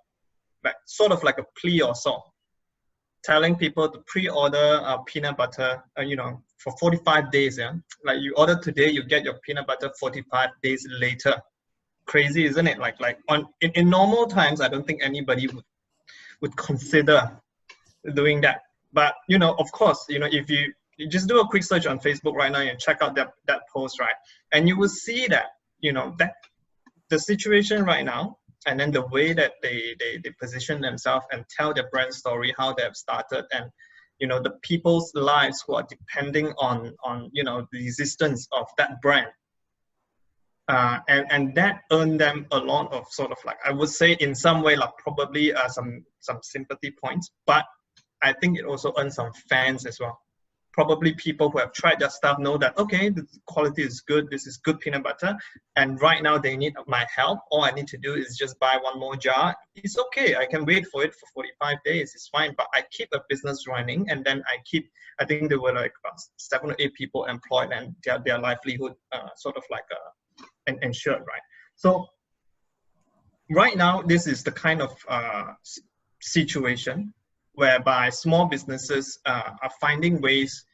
like sort of like a plea or so, telling people to pre-order peanut butter, for 45 days. Yeah, like you order today, you get your peanut butter 45 days later. Crazy, isn't it? Like in normal times, I don't think anybody would consider doing that. But of course, if you just do a quick search on Facebook right now and check out that post, right, and you will see that that the situation right now, and then the way that they position themselves and tell their brand story, how they have started, and the people's lives who are depending on the existence of that brand, and that earned them a lot of sort of like, I would say in some way like probably some sympathy points, but I think it also earned some fans as well. Probably people who have tried their stuff know that, okay, the quality is good, this is good peanut butter, and right now they need my help. All I need to do is just buy one more jar. It's okay, I can wait for it for 45 days, it's fine, but I keep a business running, and then I think there were like about 7 or 8 people employed, and their livelihood sort of like ensured, right? So right now, this is the kind of situation whereby small businesses are finding ways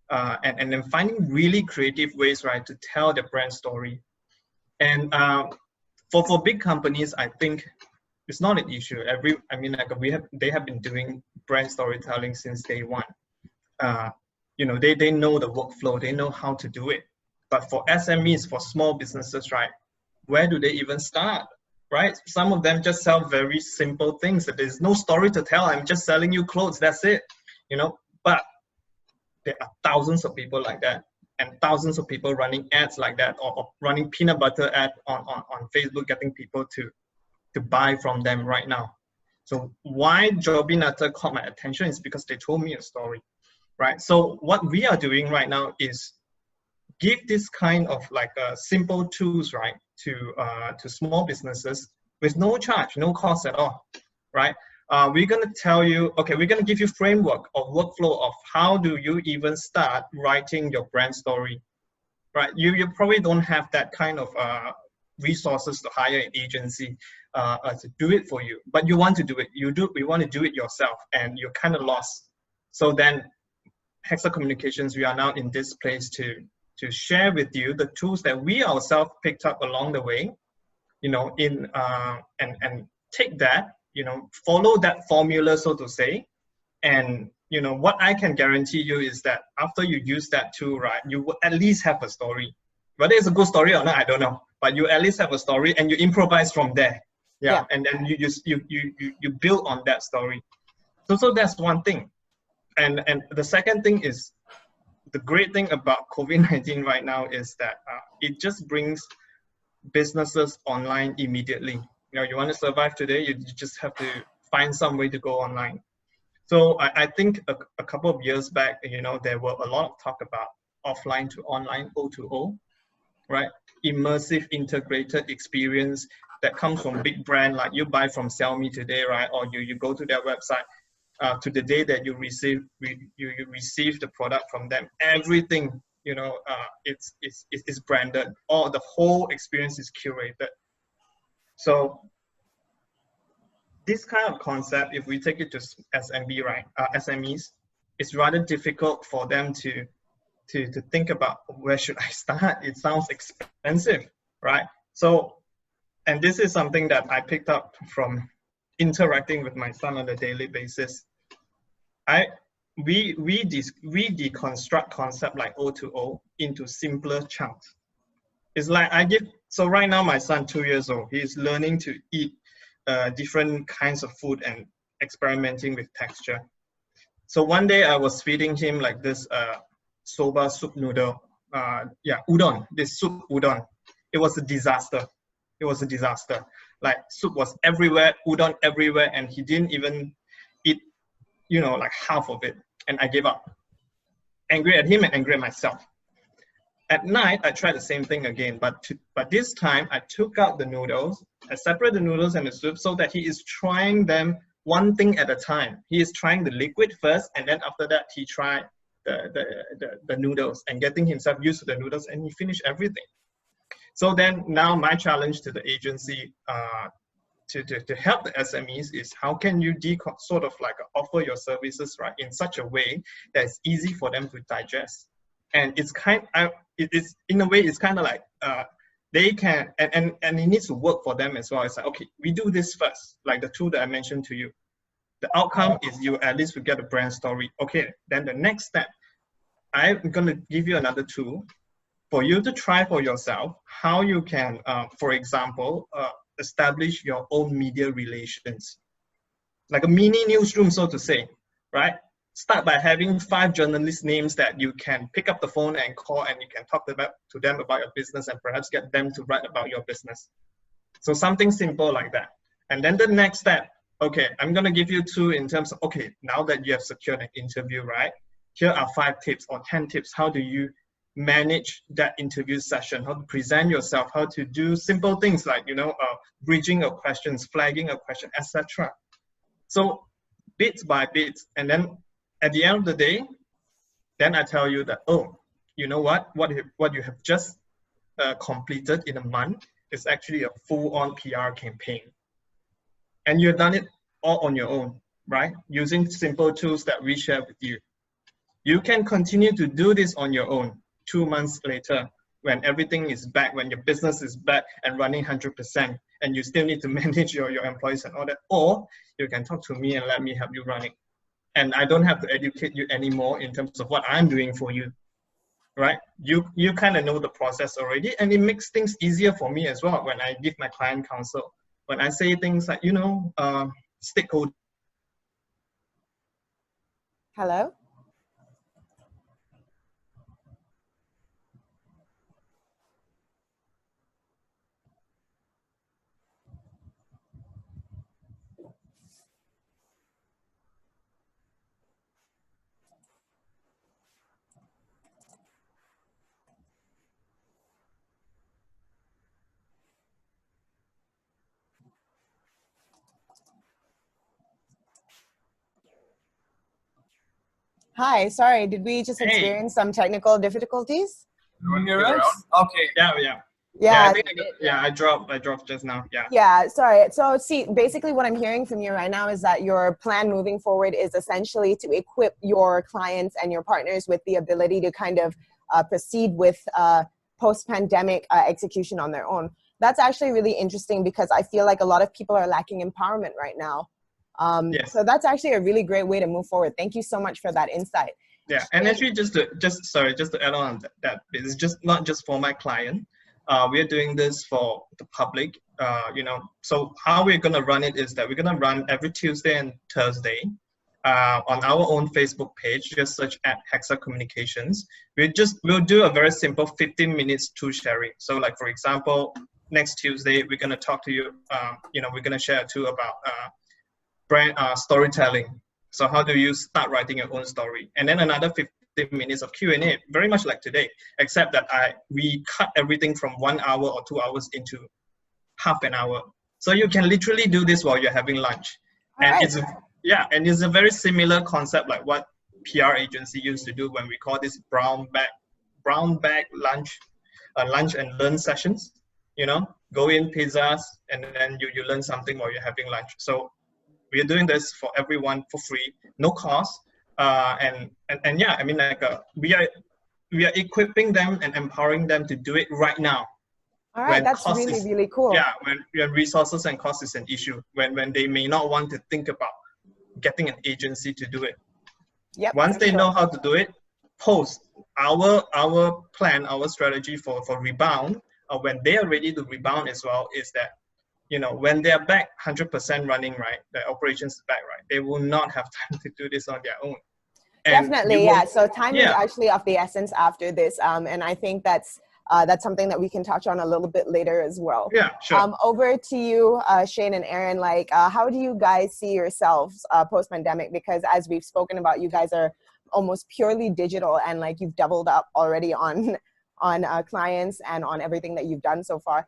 and then finding really creative ways, right, to tell their brand story. And for big companies, I think it's not an issue. They have been doing brand storytelling since day one. They know the workflow, they know how to do it. But for SMEs, for small businesses, right, where do they even start? Right? Some of them just sell very simple things. There's no story to tell. I'm just selling you clothes. That's it. But there are thousands of people like that, and thousands of people running ads like that, or running peanut butter ad on Facebook, getting people to buy from them right now. So why Joby Nutter caught my attention is because they told me a story, right? So what we are doing right now is give this kind of like simple tools, right, to small businesses with no charge, no cost at all, right? We're going to tell you, okay, we're going to give you framework or workflow of how do you even start writing your brand story, right? You probably don't have that kind of resources to hire an agency to do it for you, but you want to do it. We want to do it yourself, and you're kind of lost. So then Hexa Communications, we are now in this place to share with you the tools that we ourselves picked up along the way, and take that, follow that formula, so to say. And, what I can guarantee you is that after you use that tool, right, you will at least have a story. Whether it's a good story or not, I don't know, but you at least have a story, and you improvise from there. Yeah. And then you build on that story. So that's one thing. And the second thing is, the great thing about COVID-19 right now is that it just brings businesses online immediately. You want to survive today, you just have to find some way to go online. So I think a couple of years back, there were a lot of talk about offline to online, O2O, right? Immersive integrated experience that comes from big brand, like you buy from Xiaomi today, right? Or you go to their website. To the day that you receive the product from them, everything it's branded, or the whole experience is curated. So this kind of concept, if we take it to SMB, right, SMEs, it's rather difficult for them to think about where should I start. It sounds expensive, right? So, and this is something that I picked up from interacting with my son on a daily basis. we deconstruct concept like O2O into simpler chunks. It's like so right now my son, 2 years old, he's learning to eat different kinds of food and experimenting with texture. So one day I was feeding him like this soba soup noodle, udon, this soup udon. It was a disaster. It was a disaster. Like soup was everywhere, udon everywhere, and he didn't even eat, like half of it. And I gave up. Angry at him and angry at myself. At night, I tried the same thing again, but this time I took out the noodles, I separated the noodles and the soup so that he is trying them one thing at a time. He is trying the liquid first, and then after that, he tried the noodles and getting himself used to the noodles, and he finished everything. So then now my challenge to the agency to help the SMEs is how can you sort of like offer your services right in such a way that it's easy for them to digest. And it's in a way, it's kind of like they can, and it needs to work for them as well. It's like, okay, we do this first, like the tool that I mentioned to you. The outcome is you at least will get a brand story. Okay, then the next step, I'm going to give you another tool for you to try for yourself how you can, for example, establish your own media relations. Like a mini newsroom, so to say, right? Start by having 5 journalist names that you can pick up the phone and call, and you can talk to them about your business and perhaps get them to write about your business. So something simple like that. And then the next step, okay, I'm going to give you 2 in terms of, okay, now that you have secured an interview, right? Here are 5 tips or 10 tips. How do you manage that interview session? How to present yourself? How to do simple things like, bridging of questions, flagging a question, etc. So bits by bits, and then at the end of the day, then I tell you that, oh, you know what you have just completed in a month is actually a full-on PR campaign. And you've done it all on your own, right? Using simple tools that we share with you. You can continue to do this on your own 2 months later when everything is back, when your business is back and running 100%, and you still need to manage your employees and all that. Or you can talk to me and let me help you run it. And I don't have to educate you anymore in terms of what I'm doing for you, right? You kind of know the process already, and it makes things easier for me as well when I give my client counsel. When I say things like, stakeholder. Hello? Hi, sorry, did we just experience some technical difficulties? You hear us? Okay. Yeah, I dropped just now. Yeah, sorry. So see, basically what I'm hearing from you right now is that your plan moving forward is essentially to equip your clients and your partners with the ability to kind of proceed with post-pandemic execution on their own. That's actually really interesting because I feel like a lot of people are lacking empowerment right now. Yes. So that's actually a really great way to move forward. Thank you so much for that insight. Yeah, and actually just to add on that, it's just not just for my client. We're doing this for the public, So how we're going to run it is that we're going to run every Tuesday and Thursday on our own Facebook page. Just search at Hexa Communications. We'll do a very simple 15 minutes tool sharing. So like, for example, next Tuesday, we're going to talk to you, we're going to share a tool about brand storytelling. So how do you start writing your own story? And then another 15 minutes of Q&A, very much like today, except that we cut everything from 1 hour or 2 hours into half an hour. So you can literally do this while you're having lunch. It's a very similar concept like what PR agency used to do when we call this brown bag lunch and learn sessions. Go in pizzas and then you learn something while you're having lunch. So we're doing this for everyone for free, no cost. We are equipping them and empowering them to do it right now. All right, that's really, really cool. Yeah, when resources and cost is an issue, when they may not want to think about getting an agency to do it. Yep. Once they sure. know how to do it, post our plan, our strategy for rebound, when they are ready to rebound as well, is that, you know, when they are back 100% running, right, the operations is back, right, they will not have time to do this on their own. And Definitely, yeah. So time is yeah. actually of the essence after this, and I think that's something that we can touch on a little bit later as well. Yeah, sure. Over to you, Shane and Aaron. Like, how do you guys see yourselves post-pandemic? Because as we've spoken about, you guys are almost purely digital, and like you've doubled up already on clients and on everything that you've done so far.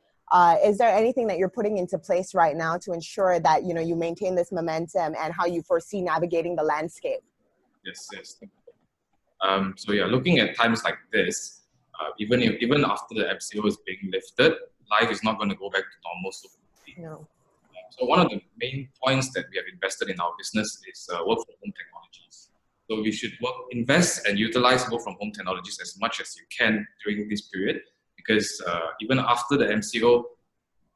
Is there anything that you're putting into place right now to ensure that, you know, you maintain this momentum, and how you foresee navigating the landscape? Yes. So yeah, looking at times like this, even after the MCO is being lifted, life is not going to go back to normal so quickly. No. So one of the main points that we have invested in our business is work from home technologies. So we should invest and utilize work from home technologies as much as you can during this period, because even after the MCO,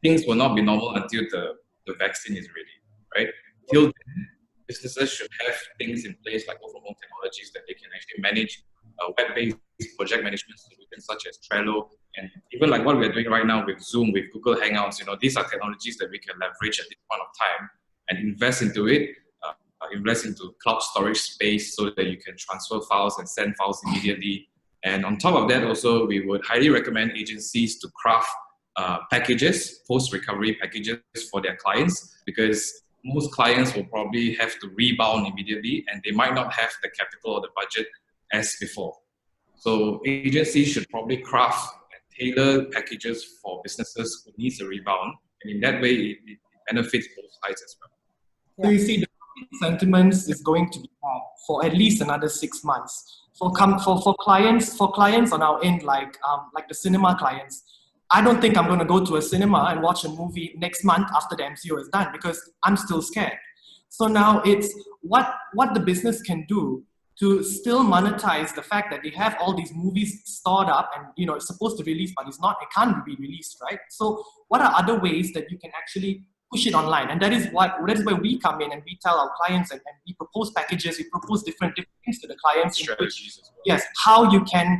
things will not be normal until the vaccine is ready, right? Till then, businesses should have things in place like work from home technologies that they can actually manage web-based project management solutions such as Trello, and even like what we're doing right now with Zoom, with Google Hangouts. You know, these are technologies that we can leverage at this point of time and invest into it, invest into cloud storage space so that you can transfer files and send files immediately. And on top of that, also, we would highly recommend agencies to craft packages, post-recovery packages for their clients, because most clients will probably have to rebound immediately and they might not have the capital or the budget as before. So agencies should probably craft and tailor packages for businesses who needs a rebound, and in that way it benefits both sides as well. So you see, the sentiments is going to be bad for at least another 6 months. For clients on our end, like the cinema clients, I don't think I'm going to go to a cinema and watch a movie next month after the MCO is done, because I'm still scared. So now it's what the business can do to still monetize the fact that they have all these movies stored up and, you know, it's supposed to release, but it can't be released, right? So what are other ways that you can actually push it online? And that is where we come in and we tell our clients, and we propose packages, we propose different things to the clients. Strategies as well. Yes, how you can,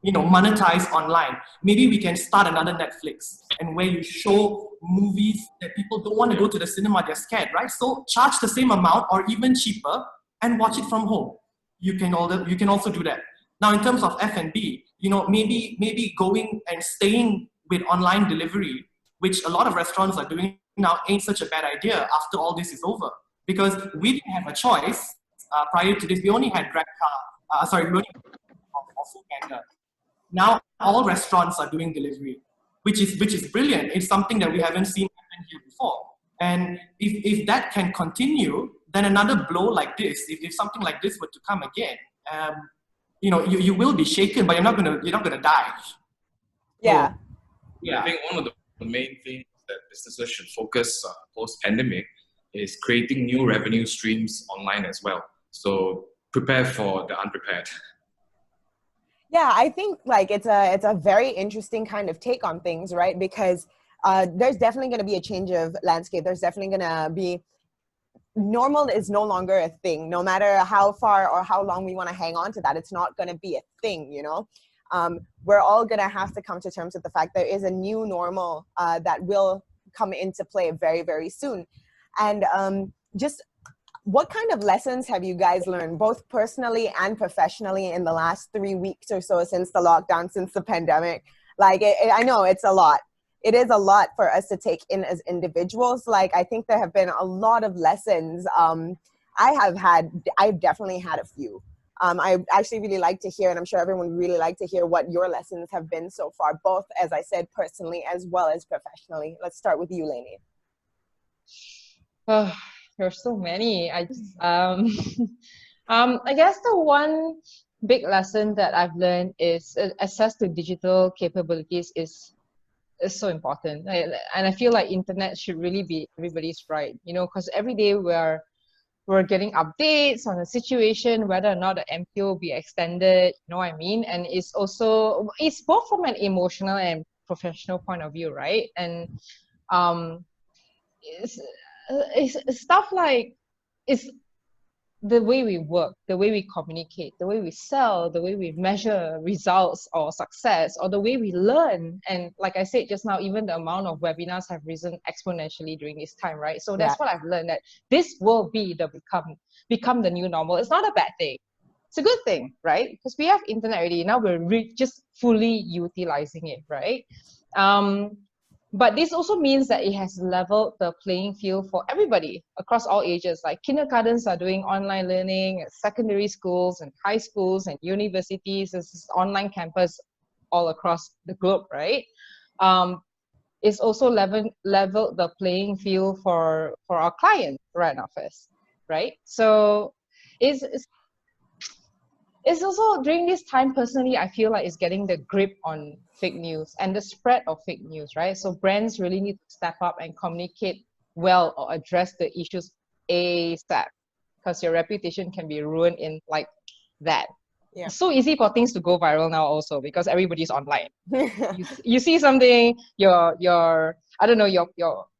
you know, monetize online. Maybe we can start another Netflix, and where you show movies that people don't want to go to the cinema, they're scared, right? So charge the same amount or even cheaper and watch it from home. You can also do that. Now, in terms of F&B, you know, maybe going and staying with online delivery, which a lot of restaurants are doing now, ain't such a bad idea after all this is over, because we didn't have a choice prior to this. We only had we only had Foodpanda. Now all restaurants are doing delivery, which is brilliant. It's something that we haven't seen happen here before. And if that can continue, then another blow like this, if something like this were to come again, you know, you will be shaken, but you're not gonna die. Yeah. So, yeah. I think one of the main things that businesses should focus post-pandemic is creating new revenue streams online as well. So prepare for the unprepared. Yeah, I think like it's a very interesting kind of take on things, right? Because there's definitely going to be a change of landscape. There's definitely going to be, normal is no longer a thing. No matter how far or how long we want to hang on to that, it's not going to be a thing, you know? We're all going to have to come to terms with the fact there is a new normal that will come into play very, very soon. And just what kind of lessons have you guys learned, both personally and professionally, in the last 3 weeks or so since the lockdown, since the pandemic? Like, I know it's a lot. It is a lot for us to take in as individuals. Like, I think there have been a lot of lessons. I've definitely had a few. I actually really like to hear, and I'm sure everyone would really like to hear what your lessons have been so far, both, as I said, personally as well as professionally. Let's start with you, Lainey. Oh, there's so many. I guess the one big lesson that I've learned is access to digital capabilities is so important. And I feel like internet should really be everybody's right, you know, because every day we're getting updates on the situation, whether or not the MPO will be extended, you know what I mean? And it's both from an emotional and professional point of view, right? And it's stuff like, the way we work, the way we communicate, the way we sell, the way we measure results or success, or the way we learn. And like I said just now, even the amount of webinars have risen exponentially during this time, right? So that's what I've learned, that this will be the become the new normal. It's not a bad thing. It's a good thing, right? Because we have internet already. Now we're just fully utilizing it, right? But this also means that it has leveled the playing field for everybody across all ages. Like kindergartens are doing online learning, secondary schools and high schools and universities. This is online campus all across the globe, right? It's also leveled the playing field for our clients right in office, right? So it's also during this time, personally, I feel like it's getting the grip on fake news and the spread of fake news, right? So brands really need to step up and communicate well or address the issues ASAP, because your reputation can be ruined in like that. Yeah. It's so easy for things to go viral now also, because everybody's online. you see something, your I don't know,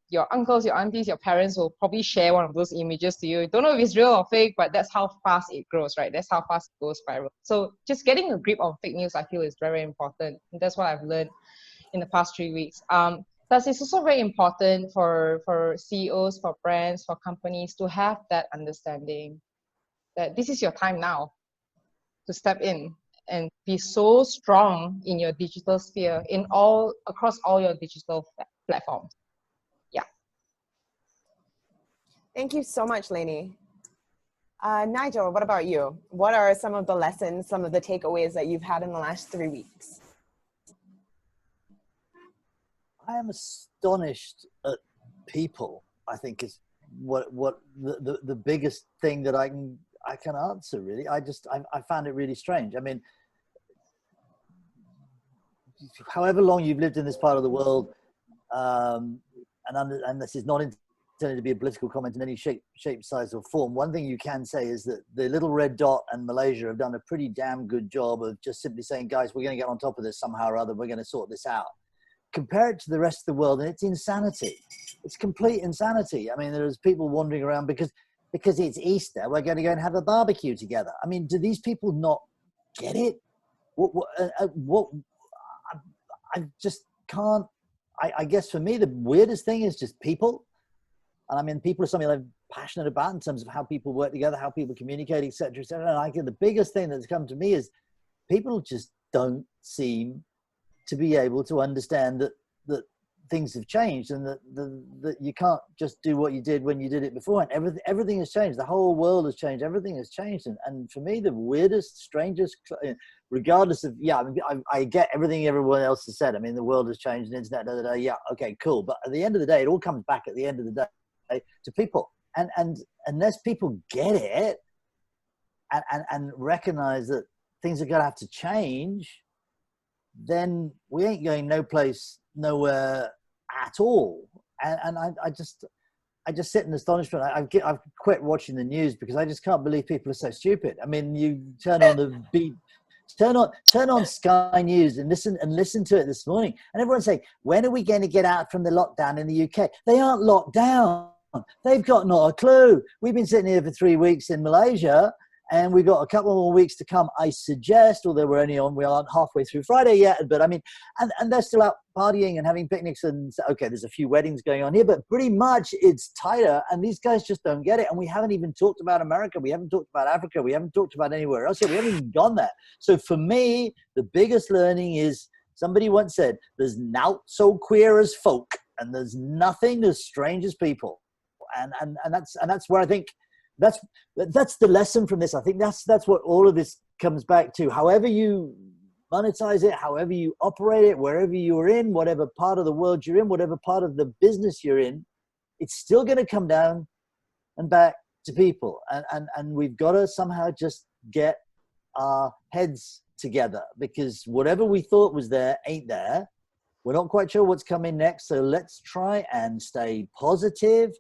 your uncles, your aunties, your parents will probably share one of those images to you. You don't know if it's real or fake, but that's how fast it grows, right? That's how fast it goes viral. So just getting a grip on fake news, I feel, is very important. And that's what I've learned in the past 3 weeks. Thus, it's also very important for CEOs, for brands, for companies to have that understanding that this is your time now to step in and be so strong in your digital sphere, across all your digital platforms. Thank you so much, Lainey. Nigel, what about you? What are some of the lessons, some of the takeaways that you've had in the last 3 weeks? I am astonished at people, I think, is what the biggest thing that I can answer, really. I found it really strange. I mean, however long you've lived in this part of the world, and this is not intended to be a political comment in any shape, size, or form. One thing you can say is that the little red dot and Malaysia have done a pretty damn good job of just simply saying, guys, we're going to get on top of this somehow or other. We're going to sort this out. Compare it to the rest of the world, and it's insanity. It's complete insanity. I mean, there's people wandering around because it's Easter. We're going to go and have a barbecue together. I mean, do these people not get it? I just can't. I guess for me, the weirdest thing is just people. And I mean, people are something I'm passionate about in terms of how people work together, how people communicate, et cetera, et cetera. And I think the biggest thing that's come to me is people just don't seem to be able to understand that things have changed, and that you can't just do what you did when you did it before. And everything has changed. The whole world has changed. Everything has changed. And for me, the weirdest, strangest, regardless of, I get everything everyone else has said. I mean, the world has changed, the internet, yeah, okay, cool. But at the end of the day, it all comes back at the end of the day to people, and unless people get it and recognize that things are going to have to change, then we ain't going nowhere at all. And I just sit in astonishment. I've quit watching the news because I just can't believe people are so stupid. I mean, you turn on turn on Sky News and listen to it this morning, and everyone's saying, when are we going to get out from the lockdown in the UK? They aren't locked down. They've got not a clue. We've been sitting here for 3 weeks in Malaysia, and we've got a couple more weeks to come, I suggest, although we aren't halfway through Friday yet, but I mean, and they're still out partying and having picnics, and okay, there's a few weddings going on here, but pretty much it's tighter, and these guys just don't get it. And we haven't even talked about America. We haven't talked about Africa. We haven't talked about anywhere else. We haven't even gone there. So for me, the biggest learning is, somebody once said, there's naught so queer as folk, and there's nothing as strange as people. And that's where I think that's the lesson from this. I think that's what all of this comes back to. However you monetize it, however you operate it, wherever you're in, whatever part of the world you're in, whatever part of the business you're in, it's still going to come down and back to people. And we've got to somehow just get our heads together, because whatever we thought was there ain't there. We're not quite sure what's coming next. So let's try and stay positive.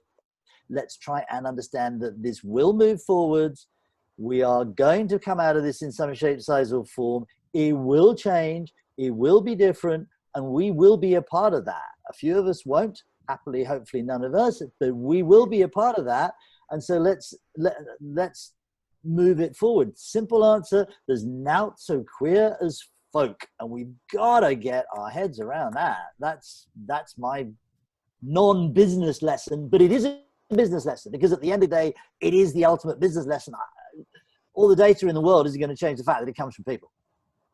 Let's try and understand that this will move forwards. We are going to come out of this in some shape, size, or form. It will change. It will be different. And we will be a part of that. A few of us won't. Happily, hopefully none of us. But we will be a part of that. And so let's move it forward? Simple answer, there's nought so queer as folk, and we've got to get our heads around that. That's my non-business lesson, but it is a business lesson, because at the end of the day, it is the ultimate business lesson. All the data in the world isn't going to change the fact that it comes from people.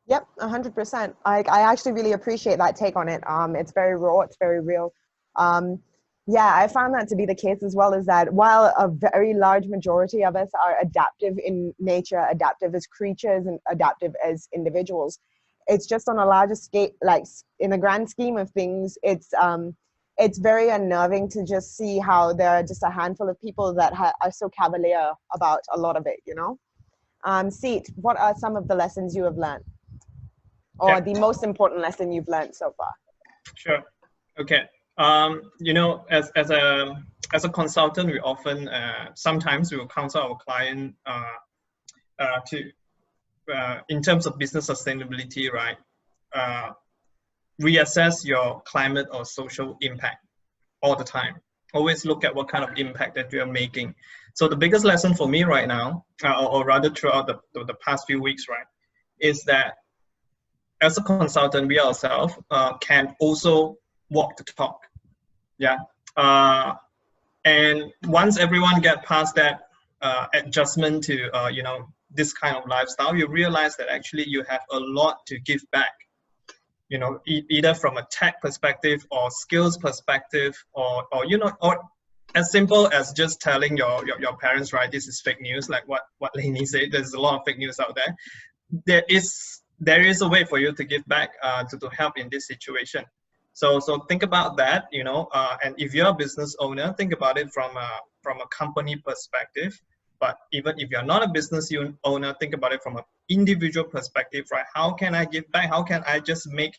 Yep, 100%. I actually really appreciate that take on it. It's very raw, it's very real. Yeah, I found that to be the case as well, is that while a very large majority of us are adaptive in nature, adaptive as creatures and adaptive as individuals, it's just on a larger scale, like in the grand scheme of things, it's very unnerving to just see how there are just a handful of people that are so cavalier about a lot of it, you know? Seat, what are some of the lessons you have learned? Or the most important lesson you've learned so far? Sure. Okay. You know, as a consultant, we often sometimes we will counsel our client in terms of business sustainability, right? Reassess your climate or social impact all the time. Always look at what kind of impact that you are making. So the biggest lesson for me right now, or rather throughout the past few weeks, right, is that as a consultant, we ourselves can also walk the talk. Yeah. And once everyone get past that adjustment to you know, this kind of lifestyle, you realize that actually you have a lot to give back. You know, either from a tech perspective or skills perspective, or you know, or as simple as just telling your parents, right, this is fake news, like what Lainey said. There's a lot of fake news out there. There is a way for you to give back to help in this situation. So think about that, you know, and if you're a business owner, think about it from a company perspective. But even if you're not a business owner, think about it from an individual perspective, right? How can I give back? How can I just make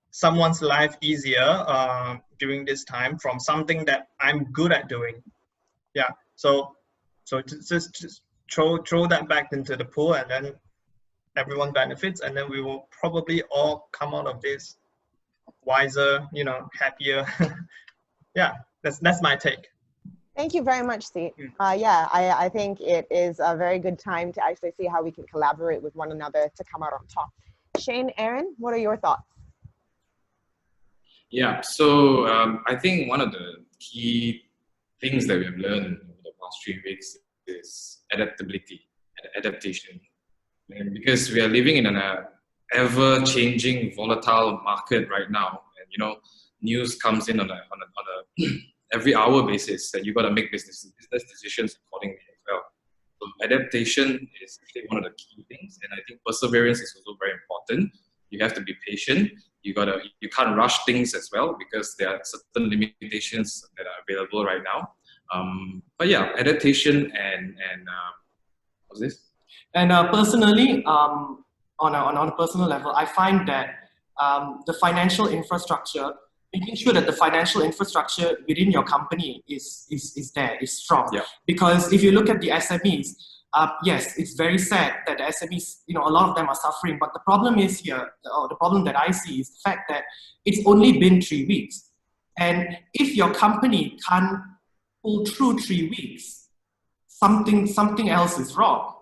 someone's life easier during this time from something that I'm good at doing? Yeah. So just throw that back into the pool, and then everyone benefits, and then we will probably all come out of this wiser, you know, happier. Yeah, that's my take. Thank you very much, Seat. Yeah, I think it is a very good time to actually see how we can collaborate with one another to come out on top. Shane, Aaron, what are your thoughts? Yeah, so I think one of the key things that we have learned over the past 3 weeks is adaptation. And because we are living in an ever-changing, volatile market right now, and you know, news comes in on a every hour basis, and you got to make business decisions accordingly as well. So adaptation is actually one of the key things, and I think perseverance is also very important. You have to be patient. You can't rush things as well, because there are certain limitations that are available right now. But yeah, adaptation and what's this? And personally, on a personal level, I find that the financial infrastructure, making sure that the financial infrastructure within your company is strong. Yeah. Because if you look at the SMEs, yes, it's very sad that the SMEs, you know, a lot of them are suffering. But the problem is here, or the problem that I see is the fact that it's only been 3 weeks. And if your company can't pull through 3 weeks, something else is wrong.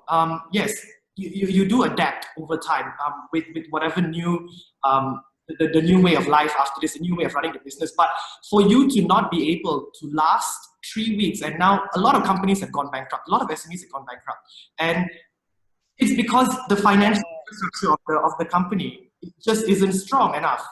Yes, you do adapt over time with whatever new the new way of life after this, a new way of running the business. But for you to not be able to last 3 weeks, and now a lot of companies have gone bankrupt, a lot of SMEs have gone bankrupt, and it's because the financial infrastructure of the company just isn't strong enough.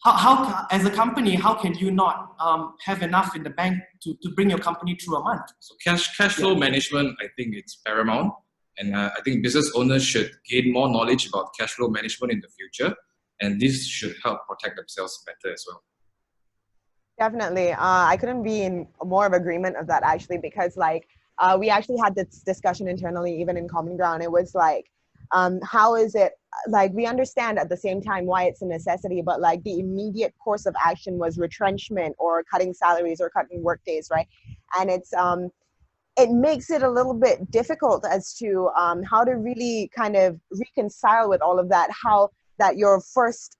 How as a company, how can you not have enough in the bank to bring your company through a month? So cash flow management, I think it's paramount. And I think business owners should gain more knowledge about cash flow management in the future. And this should help protect themselves better as well. Definitely. I couldn't be in more of agreement of that, actually, because like we actually had this discussion internally, even in Common Ground. It was like, how is it, like, we understand at the same time why it's a necessity, but like the immediate course of action was retrenchment or cutting salaries or cutting work days, right? And it's it makes it a little bit difficult as to how to really kind of reconcile with all of that, how that your first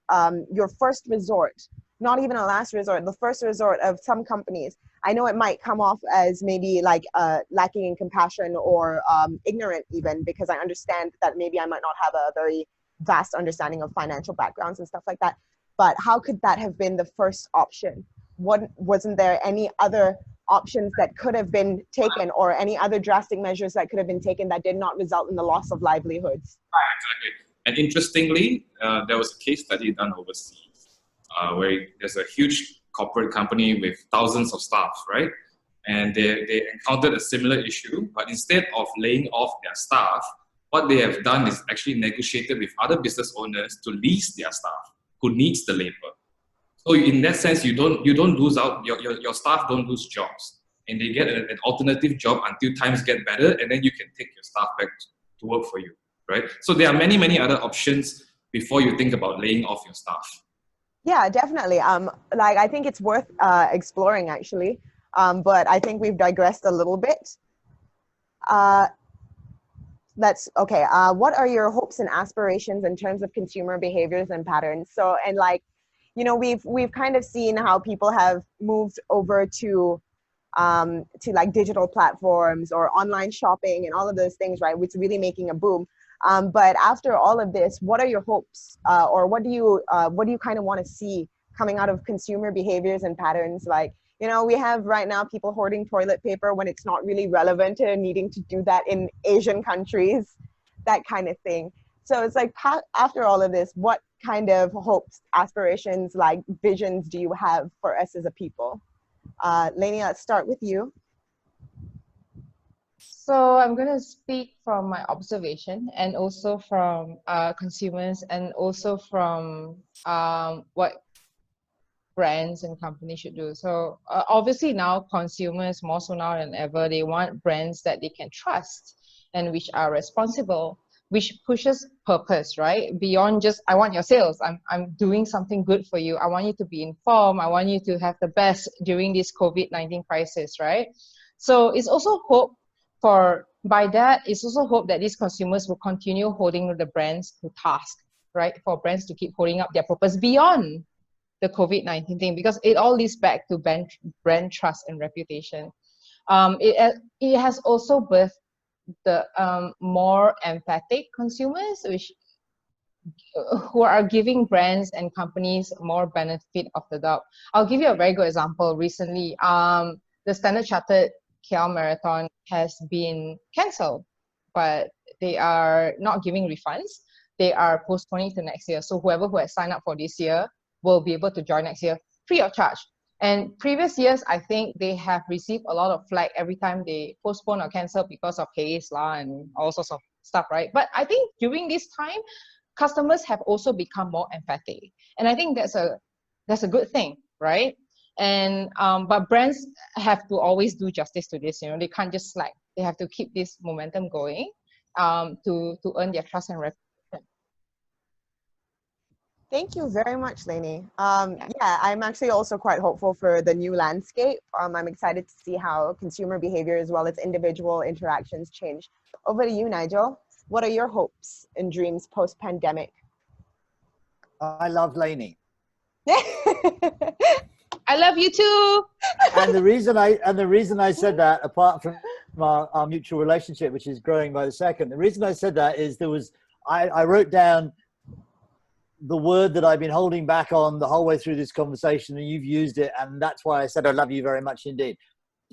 resort, not even a last resort, the first resort of some companies. I know it might come off as maybe like lacking in compassion or ignorant even, because I understand that maybe I might not have a very vast understanding of financial backgrounds and stuff like that. But how could that have been the first option? Wasn't there any other options that could have been taken, or any other drastic measures that could have been taken that did not result in the loss of livelihoods? Exactly. And interestingly, there was a case study done overseas where there's a huge corporate company with thousands of staff, right? And they encountered a similar issue, but instead of laying off their staff, what they have done is actually negotiated with other business owners to lease their staff who needs the labor. So in that sense, you don't lose out, your staff don't lose jobs, and they get an alternative job until times get better, and then you can take your staff back to work for you, right? So there are many other options before you think about laying off your staff. Yeah, definitely. Like, I think it's worth exploring actually, but I think we've digressed a little bit. That's okay. What are your hopes and aspirations in terms of consumer behaviors and patterns? So, and like, you know, we've kind of seen how people have moved over to like digital platforms or online shopping and all of those things, right? Which is really making a boom. But after all of this, what are your hopes, or what do you kind of want to see coming out of consumer behaviors and patterns? Like, you know, we have right now people hoarding toilet paper when it's not really relevant to needing to do that in Asian countries, that kind of thing. So it's like, after all of this, what kind of hopes, aspirations, like visions do you have for us as a people? Lainey, let's start with you. So I'm going to speak from my observation, and also from consumers, and also from what brands and companies should do. So obviously now consumers, more so now than ever, they want brands that they can trust and which are responsible, which pushes purpose, right? Beyond just, I want your sales, I'm doing something good for you. I want you to be informed. I want you to have the best during this COVID-19 crisis, right? So it's also hope by that, it's also hope that these consumers will continue holding the brands to task, right? For brands to keep holding up their purpose beyond the COVID-19 thing, because it all leads back to brand trust and reputation. It has also birthed the more emphatic consumers, who are giving brands and companies more benefit of the doubt. I'll give you a very good example. Recently, the Standard Chartered KL Marathon has been cancelled, but they are not giving refunds. They are postponing to next year. So whoever who has signed up for this year will be able to join next year free of charge. And previous years, I think they have received a lot of flack every time they postpone or cancel because of haze law and all sorts of stuff, right? But I think during this time, customers have also become more emphatic, and I think that's a good thing, right? And but brands have to always do justice to this. You know, they can't just slack. They have to keep this momentum going to earn their trust and reputation. Thank you very much, Lainey. Yeah, I'm actually also quite hopeful for the new landscape. I'm excited to see how consumer behavior as well as individual interactions change. Over to you, Nigel. What are your hopes and dreams post-pandemic? I love Lainey. I love you too. And the reason I said that, apart from our mutual relationship, which is growing by the second, the reason I said that is I wrote down the word that I've been holding back on the whole way through this conversation, and you've used it, and that's why I said I love you very much indeed.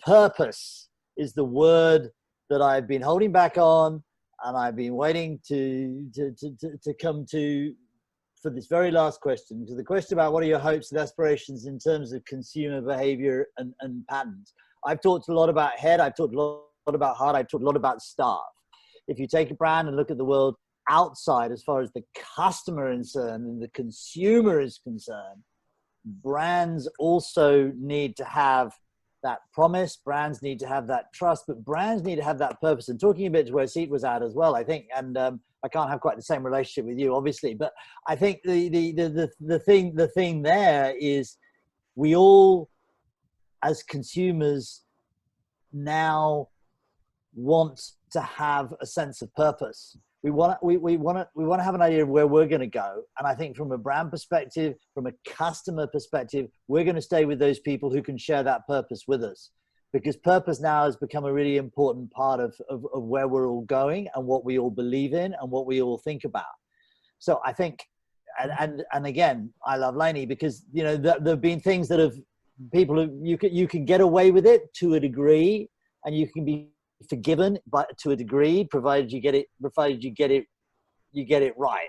Purpose is the word that I've been holding back on, and I've been waiting to come to for this very last question, because the question about what are your hopes and aspirations in terms of consumer behavior and patterns. I've talked a lot about head, I've talked a lot about heart, I've talked a lot about staff. If you take a brand and look at the world outside, as far as the customer is concerned and the consumer is concerned, brands also need to have that promise, brands need to have that trust, but brands need to have that purpose. And talking a bit to where Seat was at as well, I think, and I can't have quite the same relationship with you, obviously, but I think the thing there is we all, as consumers, now want to have a sense of purpose. we want to have an idea of where we're going to go. And I think from a brand perspective, from a customer perspective, we're going to stay with those people who can share that purpose with us, because purpose now has become a really important part of where we're all going and what we all believe in and what we all think about. So I think, and again, I love Lainey because, you know, there have been things that have people who you can get away with it to a degree, and you can be forgiven, but to a degree, provided you get it right.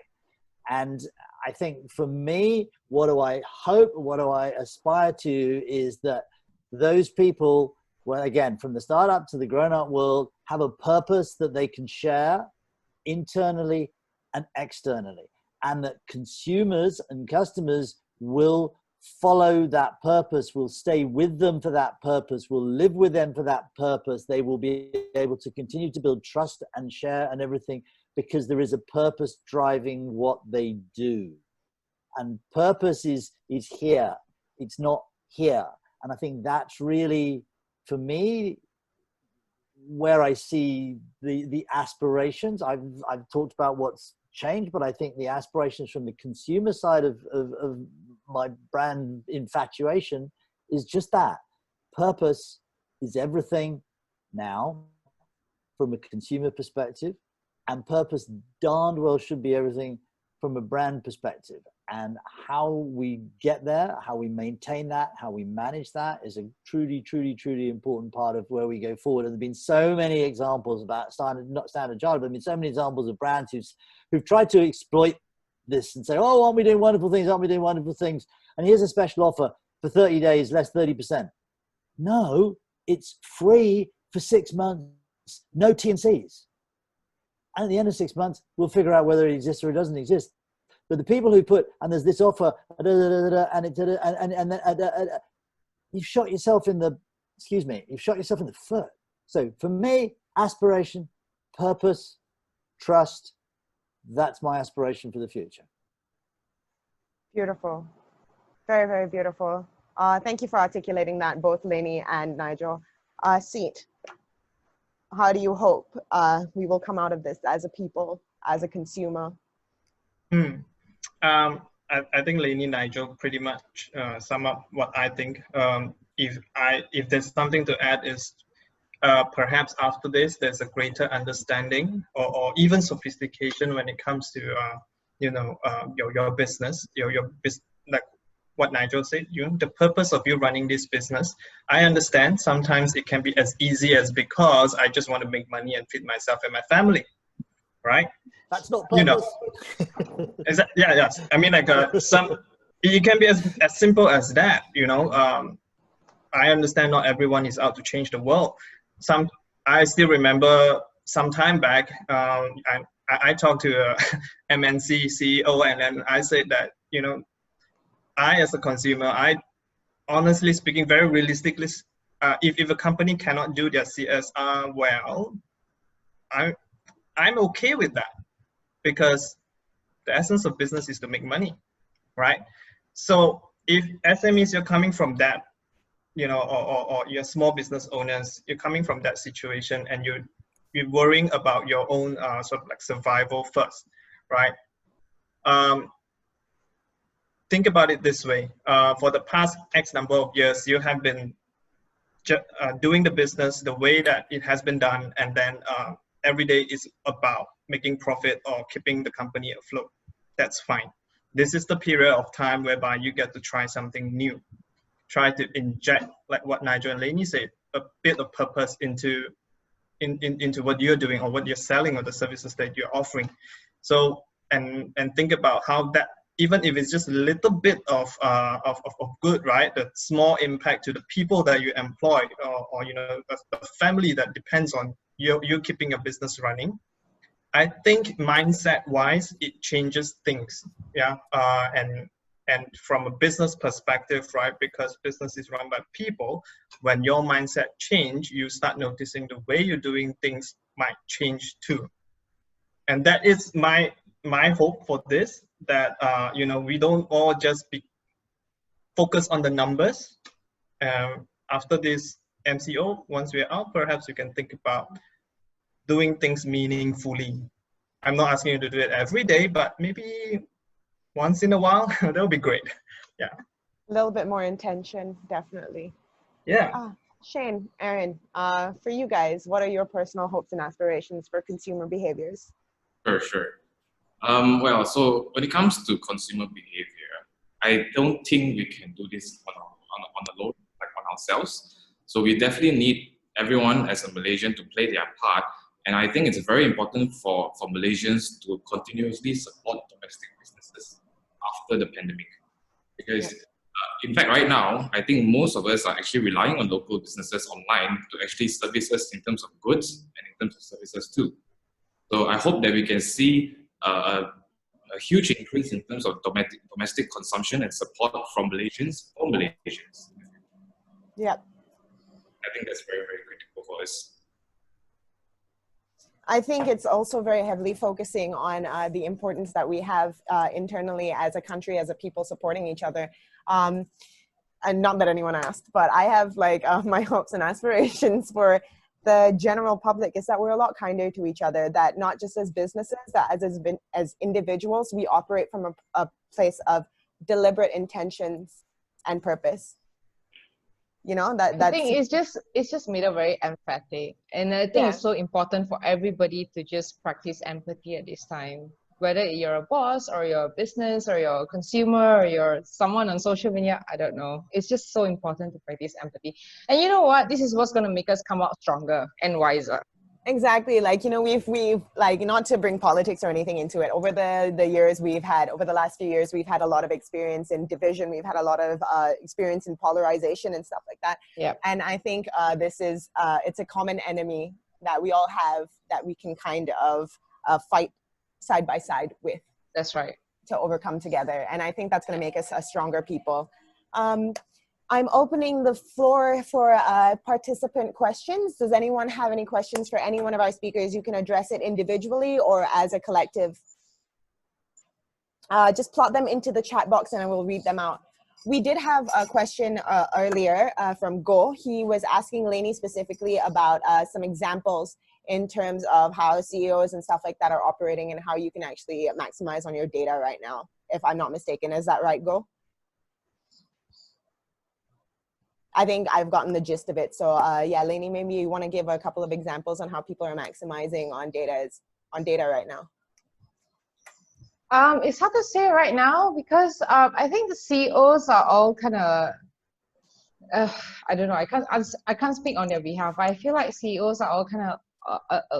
And I think for me, what do I hope, what do I aspire to is that those people, well, again, from the startup to the grown-up world, have a purpose that they can share internally and externally, and that consumers and customers will follow that purpose, will stay with them for that purpose, will live with them for that purpose. They will be able to continue to build trust and share and everything, because there is a purpose driving what they do. And purpose is here. It's not here. And I think that's really, for me, where I see the aspirations. I've talked about what's changed, but I think the aspirations from the consumer side of my brand infatuation is just that. Purpose is everything now from a consumer perspective, and purpose darned well should be everything from a brand perspective. And how we get there, how we maintain that, how we manage that is a truly, truly, truly important part of where we go forward. And there've been so many examples about not Standard Chartered, but there've been so many examples of brands who've tried to exploit this and say, oh, aren't we doing wonderful things? Aren't we doing wonderful things? And here's a special offer for 30 days, less 30%. No, it's free for 6 months, no T&Cs. And at the end of 6 months, we'll figure out whether it exists or it doesn't exist. But the people who put, and there's this offer, and you've shot yourself in the, you've shot yourself in the foot. So for me, aspiration, purpose, trust, that's my aspiration for the future. Beautiful. Very, very beautiful. Thank you for articulating that, both Lainey and Nigel. Seat, how do you hope we will come out of this as a people, as a consumer? I think Lainey, Nigel pretty much sum up what I think. If there's something to add is perhaps after this, there's a greater understanding or even sophistication when it comes to your business, your business, like what Nigel said, the purpose of you running this business. I understand sometimes it can be as easy as because I just want to make money and feed myself and my family, right? That's not purpose. Yes. I mean, like it can be as simple as that. I understand not everyone is out to change the world. I still remember some time back, I talked to a MNC CEO, and then I said that, I as a consumer, I honestly speaking, very realistically, if a company cannot do their CSR well, I'm okay with that, because the essence of business is to make money, right? So if SMEs, you're coming from that, or you're small business owners, you're coming from that situation, and you're worrying about your own sort of like survival first, right? Think about it this way. For the past X number of years, you have been doing the business the way that it has been done, and then every day is about making profit or keeping the company afloat. That's fine. This is the period of time whereby you get to try something new. Try to inject, like what Nigel and Lainey said, a bit of purpose into what you're doing or what you're selling or the services that you're offering. So, and think about how that, even if it's just a little bit of good, right? The small impact to the people that you employ, or a family that depends on you keeping your business running. I think mindset-wise, it changes things, yeah. And from a business perspective, right? Because business is run by people. When your mindset change, you start noticing the way you're doing things might change too. And that is my hope for this. That we don't all just be focused on the numbers. After this MCO, once we're out, perhaps you can think about doing things meaningfully, I'm not asking you to do it every day, but maybe once in a while, that would be great. Yeah. A little bit more intention, definitely. Yeah. Shane, Aaron, for you guys, what are your personal hopes and aspirations for consumer behaviors? Sure. Well, so when it comes to consumer behavior, I don't think we can do this on the load, like on ourselves. So we definitely need everyone as a Malaysian to play their part. And I think it's very important for Malaysians to continuously support domestic businesses after the pandemic. Because in fact, right now, I think most of us are actually relying on local businesses online to actually service us in terms of goods and in terms of services too. So I hope that we can see a huge increase in terms of domestic consumption and support from Malaysians for Malaysians. Yep. I think that's very, very critical for us. I think it's also very heavily focusing on the importance that we have internally as a country, as a people supporting each other. And not that anyone asked, but I have like my hopes and aspirations for the general public is that we're a lot kinder to each other, that not just as businesses, that as individuals, we operate from a place of deliberate intentions and purpose. You know, that's... I think it's just made up very emphatic. And I think it's so important for everybody to just practice empathy at this time. Whether you're a boss or you're a business or you're a consumer or you're someone on social media, I don't know. It's just so important to practice empathy. And you know what? This is what's going to make us come out stronger and wiser. Exactly. Like, you know, we've like, not to bring politics or anything into it, over the years over the last few years, we've had a lot of experience in division. We've had a lot of experience in polarization and stuff like that. Yeah. And I think it's a common enemy that we all have that we can kind of fight side by side with. That's right. To overcome together. And I think that's going to make us a stronger people. I'm opening the floor for participant questions. Does anyone have any questions for any one of our speakers? You can address it individually or as a collective. Just plot them into the chat box and I will read them out. We did have a question earlier from Go. He was asking Lainey specifically about some examples in terms of how CEOs and stuff like that are operating and how you can actually maximize on your data right now, if I'm not mistaken. Is that right, Go? I think I've gotten the gist of it. So yeah, Lainey, maybe you want to give a couple of examples on how people are maximizing on data right now. It's hard to say right now because I think the CEOs are all kind of, I don't know, I can't speak on their behalf. I feel like CEOs are all kind of at a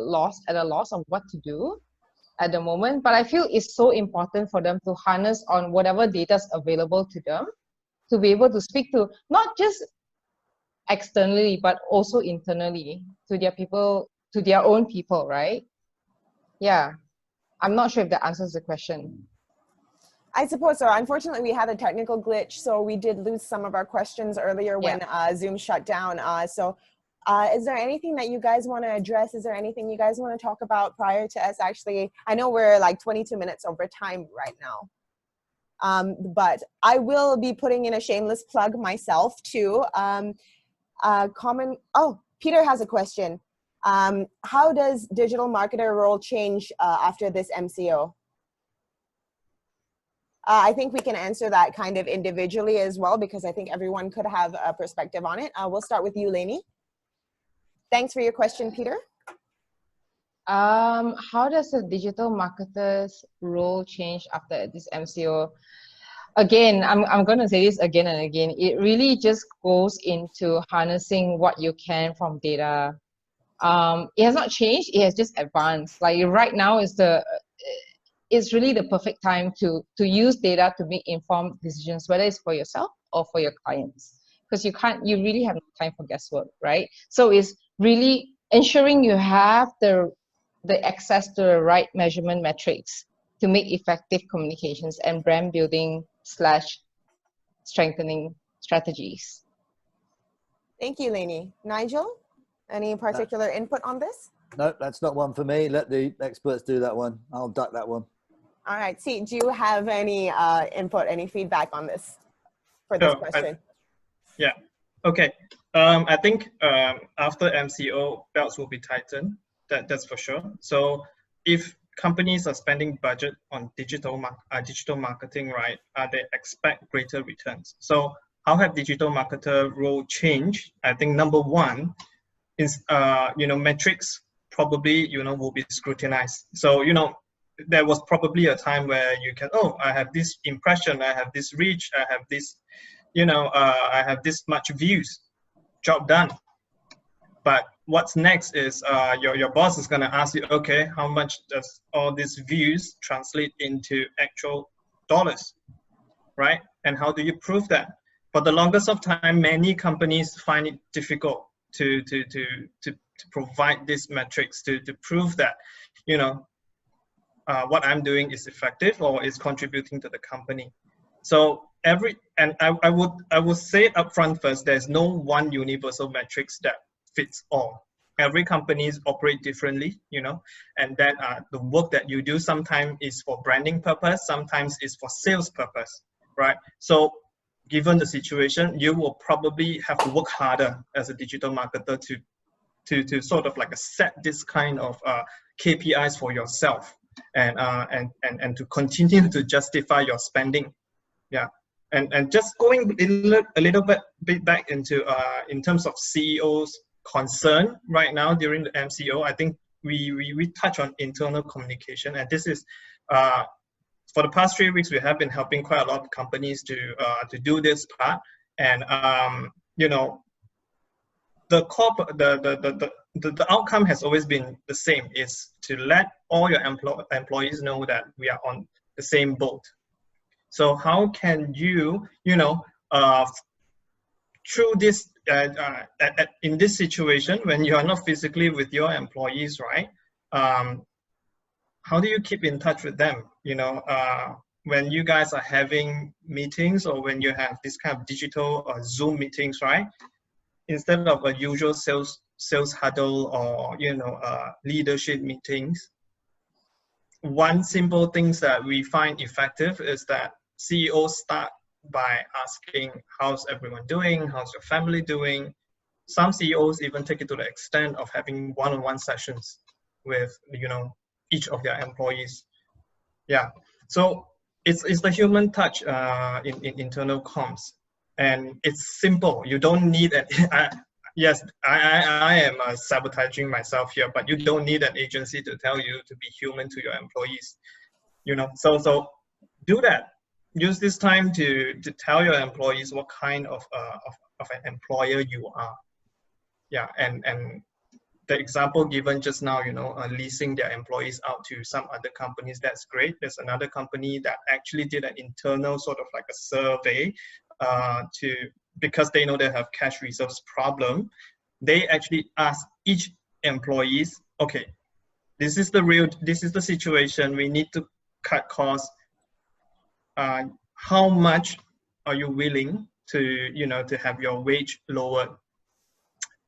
loss of what to do at the moment. But I feel it's so important for them to harness on whatever data is available to them to be able to speak to not just externally, but also internally to their people, to their own people, right? Yeah. I'm not sure if that answers the question. I suppose so. Unfortunately, we had a technical glitch, so we did lose some of our questions earlier when Zoom shut down. Is there anything that you guys want to address? Is there anything you guys want to talk about prior to us actually? I know we're like 22 minutes over time right now. But I will be putting in a shameless plug myself too. Peter has a question. How does digital marketer role change after this MCO? I think we can answer that kind of individually as well, because I think everyone could have a perspective on it. We'll start with you, Lainey. Thanks for your question, Peter. How does the digital marketer's role change after this MCO? Again, I'm going to say this again and again. It really just goes into harnessing what you can from data. It has not changed. It has just advanced. Like right now it's really the perfect time to use data to make informed decisions, whether it's for yourself or for your clients, because you really have no time for guesswork, right? So it's really ensuring you have the access to the right measurement metrics to make effective communications and brand building / strengthening strategies. Thank you, Lainey. Nigel, any particular input on this? No, that's not one for me. Let the experts do that one. I'll duck that one. All right. See, do you have any input, any feedback on this for this question? Yeah. Okay. I think after MCO, belts will be tightened. That's for sure. So if companies are spending budget on digital marketing, right? They expect greater returns. So how have digital marketer role changed? I think number one is, metrics probably, will be scrutinized. So, there was probably a time where you can, oh, I have this impression, I have this reach, I have this, I have this much views, job done. But what's next is your boss is going to ask you, okay, how much does all these views translate into actual dollars, right? And how do you prove that? For the longest of time, many companies find it difficult to provide these metrics to prove that, what I'm doing is effective or is contributing to the company. So I would say it upfront first, there's no one universal metrics that fits all. Every companies operate differently, and then the work that you do sometimes is for branding purpose, sometimes is for sales purpose, right? So given the situation, you will probably have to work harder as a digital marketer to sort of like set this kind of KPIs for yourself and to continue to justify your spending. Yeah. And just going a little bit back into in terms of CEOs concern right now during the MCO, I think we touch on internal communication, and this is for the past 3 weeks we have been helping quite a lot of companies to do this part, and the outcome has always been the same, is to let all your employees know that we are on the same boat. So how can you through this in this situation when you are not physically with your employees, right? How do you keep in touch with them? When you guys are having meetings, or when you have this kind of digital or Zoom meetings, right? Instead of a usual sales huddle or leadership meetings, one simple things that we find effective is that CEOs start by asking, how's everyone doing? How's your family doing? Some CEOs even take it to the extent of having one-on-one sessions with, each of their employees. Yeah. So it's the human touch in internal comms. And it's simple. You don't need it. Yes, I am sabotaging myself here, but you don't need an agency to tell you to be human to your employees. So do that. Use this time to tell your employees what kind of an employer you are. Yeah, and the example given just now, leasing their employees out to some other companies, that's great. There's another company that actually did an internal sort of like a survey because they know they have cash reserves problem. They actually ask each employees, okay, this is the situation. We need to cut costs. How much are you willing to have your wage lowered?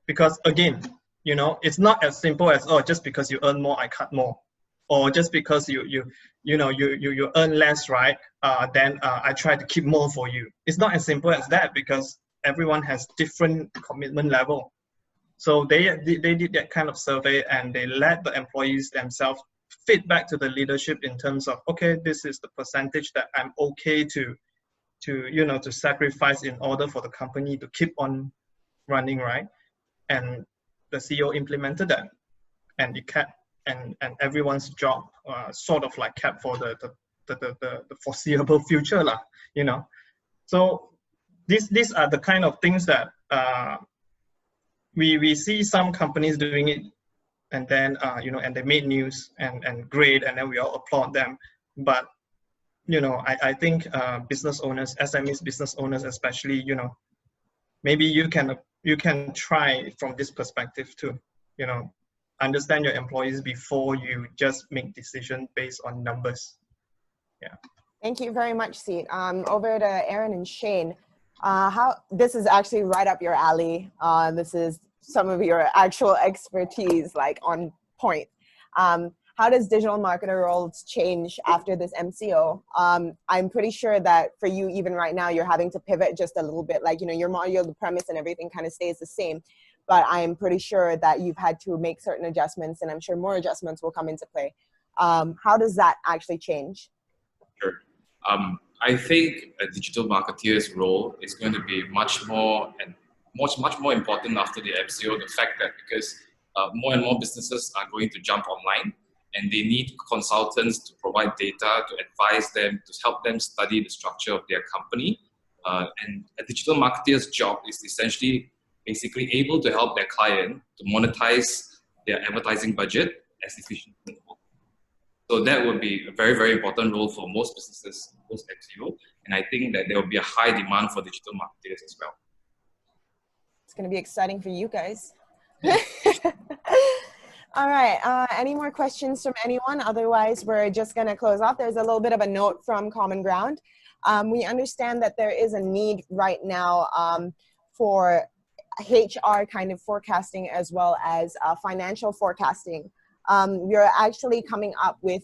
Because again, it's not as simple as, oh, just because you earn more, I cut more, or just because you earn less, right? Then I try to keep more for you. It's not as simple as that, because everyone has different commitment level. So they did that kind of survey, and they let the employees themselves feedback to the leadership in terms of, okay, this is the percentage that I'm okay to sacrifice in order for the company to keep on running, right? And the CEO implemented that, and it kept, and everyone's job sort of like kept for the foreseeable future, So these are the kind of things that we see some companies doing it, and then and they made news and great, and then we all applaud them. But I think business owners, SMEs business owners especially, maybe you can try from this perspective too. Understand your employees before you just make decisions based on numbers. Yeah. Thank you very much, Seat. Over to Aaron and Shane. This is actually right up your alley. This is some of your actual expertise, like on point. How does digital marketer roles change after this MCO? I'm pretty sure that for you, even right now, you're having to pivot just a little bit. Like, your module, the premise and everything kind of stays the same. But I'm pretty sure that you've had to make certain adjustments, and I'm sure more adjustments will come into play. how does that actually change? Sure. I think a digital marketeer's role is going to be much more important after the MCO. The fact that because more and more businesses are going to jump online, and they need consultants to provide data, to advise them, to help them study the structure of their company. And a digital marketeer's job is essentially basically able to help their client to monetize their advertising budget as efficiently as possible. So that would be a very, very important role for most businesses post MCO. And I think that there will be a high demand for digital marketers as well. It's going to be exciting for you guys. All right. Any more questions from anyone? Otherwise, we're just going to close off. There's a little bit of a note from Common Ground. We understand that there is a need right now for HR kind of forecasting as well as financial forecasting. We're actually coming up with,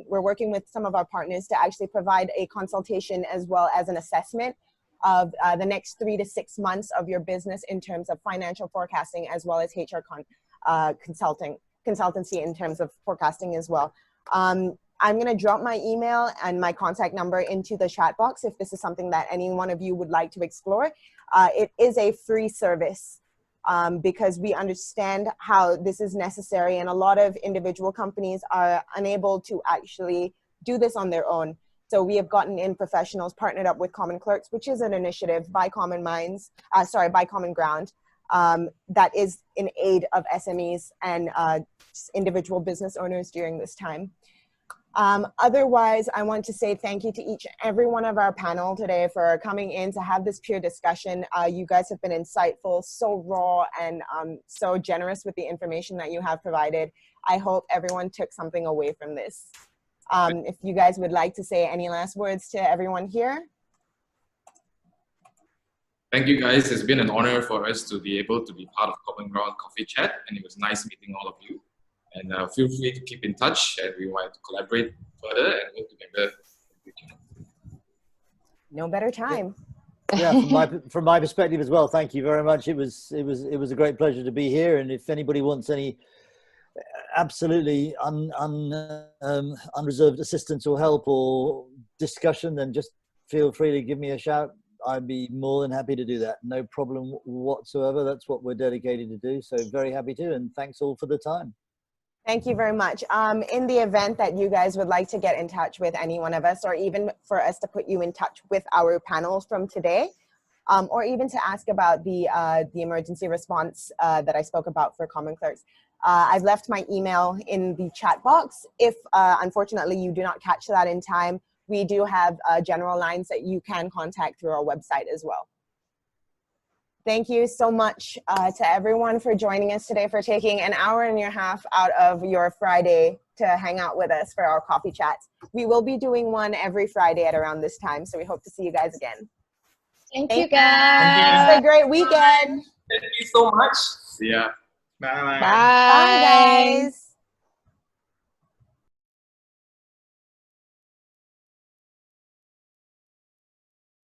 we're working with some of our partners to actually provide a consultation as well as an assessment of the next 3 to 6 months of your business in terms of financial forecasting as well as HR consultancy in terms of forecasting as well. I'm going to drop my email and my contact number into the chat box if this is something that any one of you would like to explore. It is a free service because we understand how this is necessary, and a lot of individual companies are unable to actually do this on their own. So we have gotten in professionals partnered up with Common Clerks, which is an initiative by Common Ground that is in aid of SMEs and individual business owners during this time. Otherwise, I want to say thank you to each and every one of our panel today for coming in to have this peer discussion. You guys have been insightful, so raw, and so generous with the information that you have provided. I hope everyone took something away from this. If you guys would like to say any last words to everyone here. Thank you guys. It's been an honor for us to be able to be part of Common Ground Coffee Chat, and it was nice meeting all of you. And feel free to keep in touch, and we want to collaborate further and work together in the future. No better time. Yeah, from my perspective as well. Thank you very much. It was a great pleasure to be here. And if anybody wants any absolutely unreserved assistance or help or discussion, then just feel free to give me a shout. I'd be more than happy to do that. No problem whatsoever. That's what we're dedicated to do. So very happy to, and thanks all for the time. Thank you very much. In the event that you guys would like to get in touch with any one of us, or even for us to put you in touch with our panels from today, or even to ask about the emergency response that I spoke about for Common Clerks, I've left my email in the chat box. If unfortunately you do not catch that in time, we do have general lines that you can contact through our website as well. Thank you so much to everyone for joining us today, for taking an hour and a half out of your Friday to hang out with us for our coffee chats. We will be doing one every Friday at around this time, so we hope to see you guys again. Thank you, guys. Have a great weekend. Thank you so much. See ya. Bye. Bye, Bye, guys.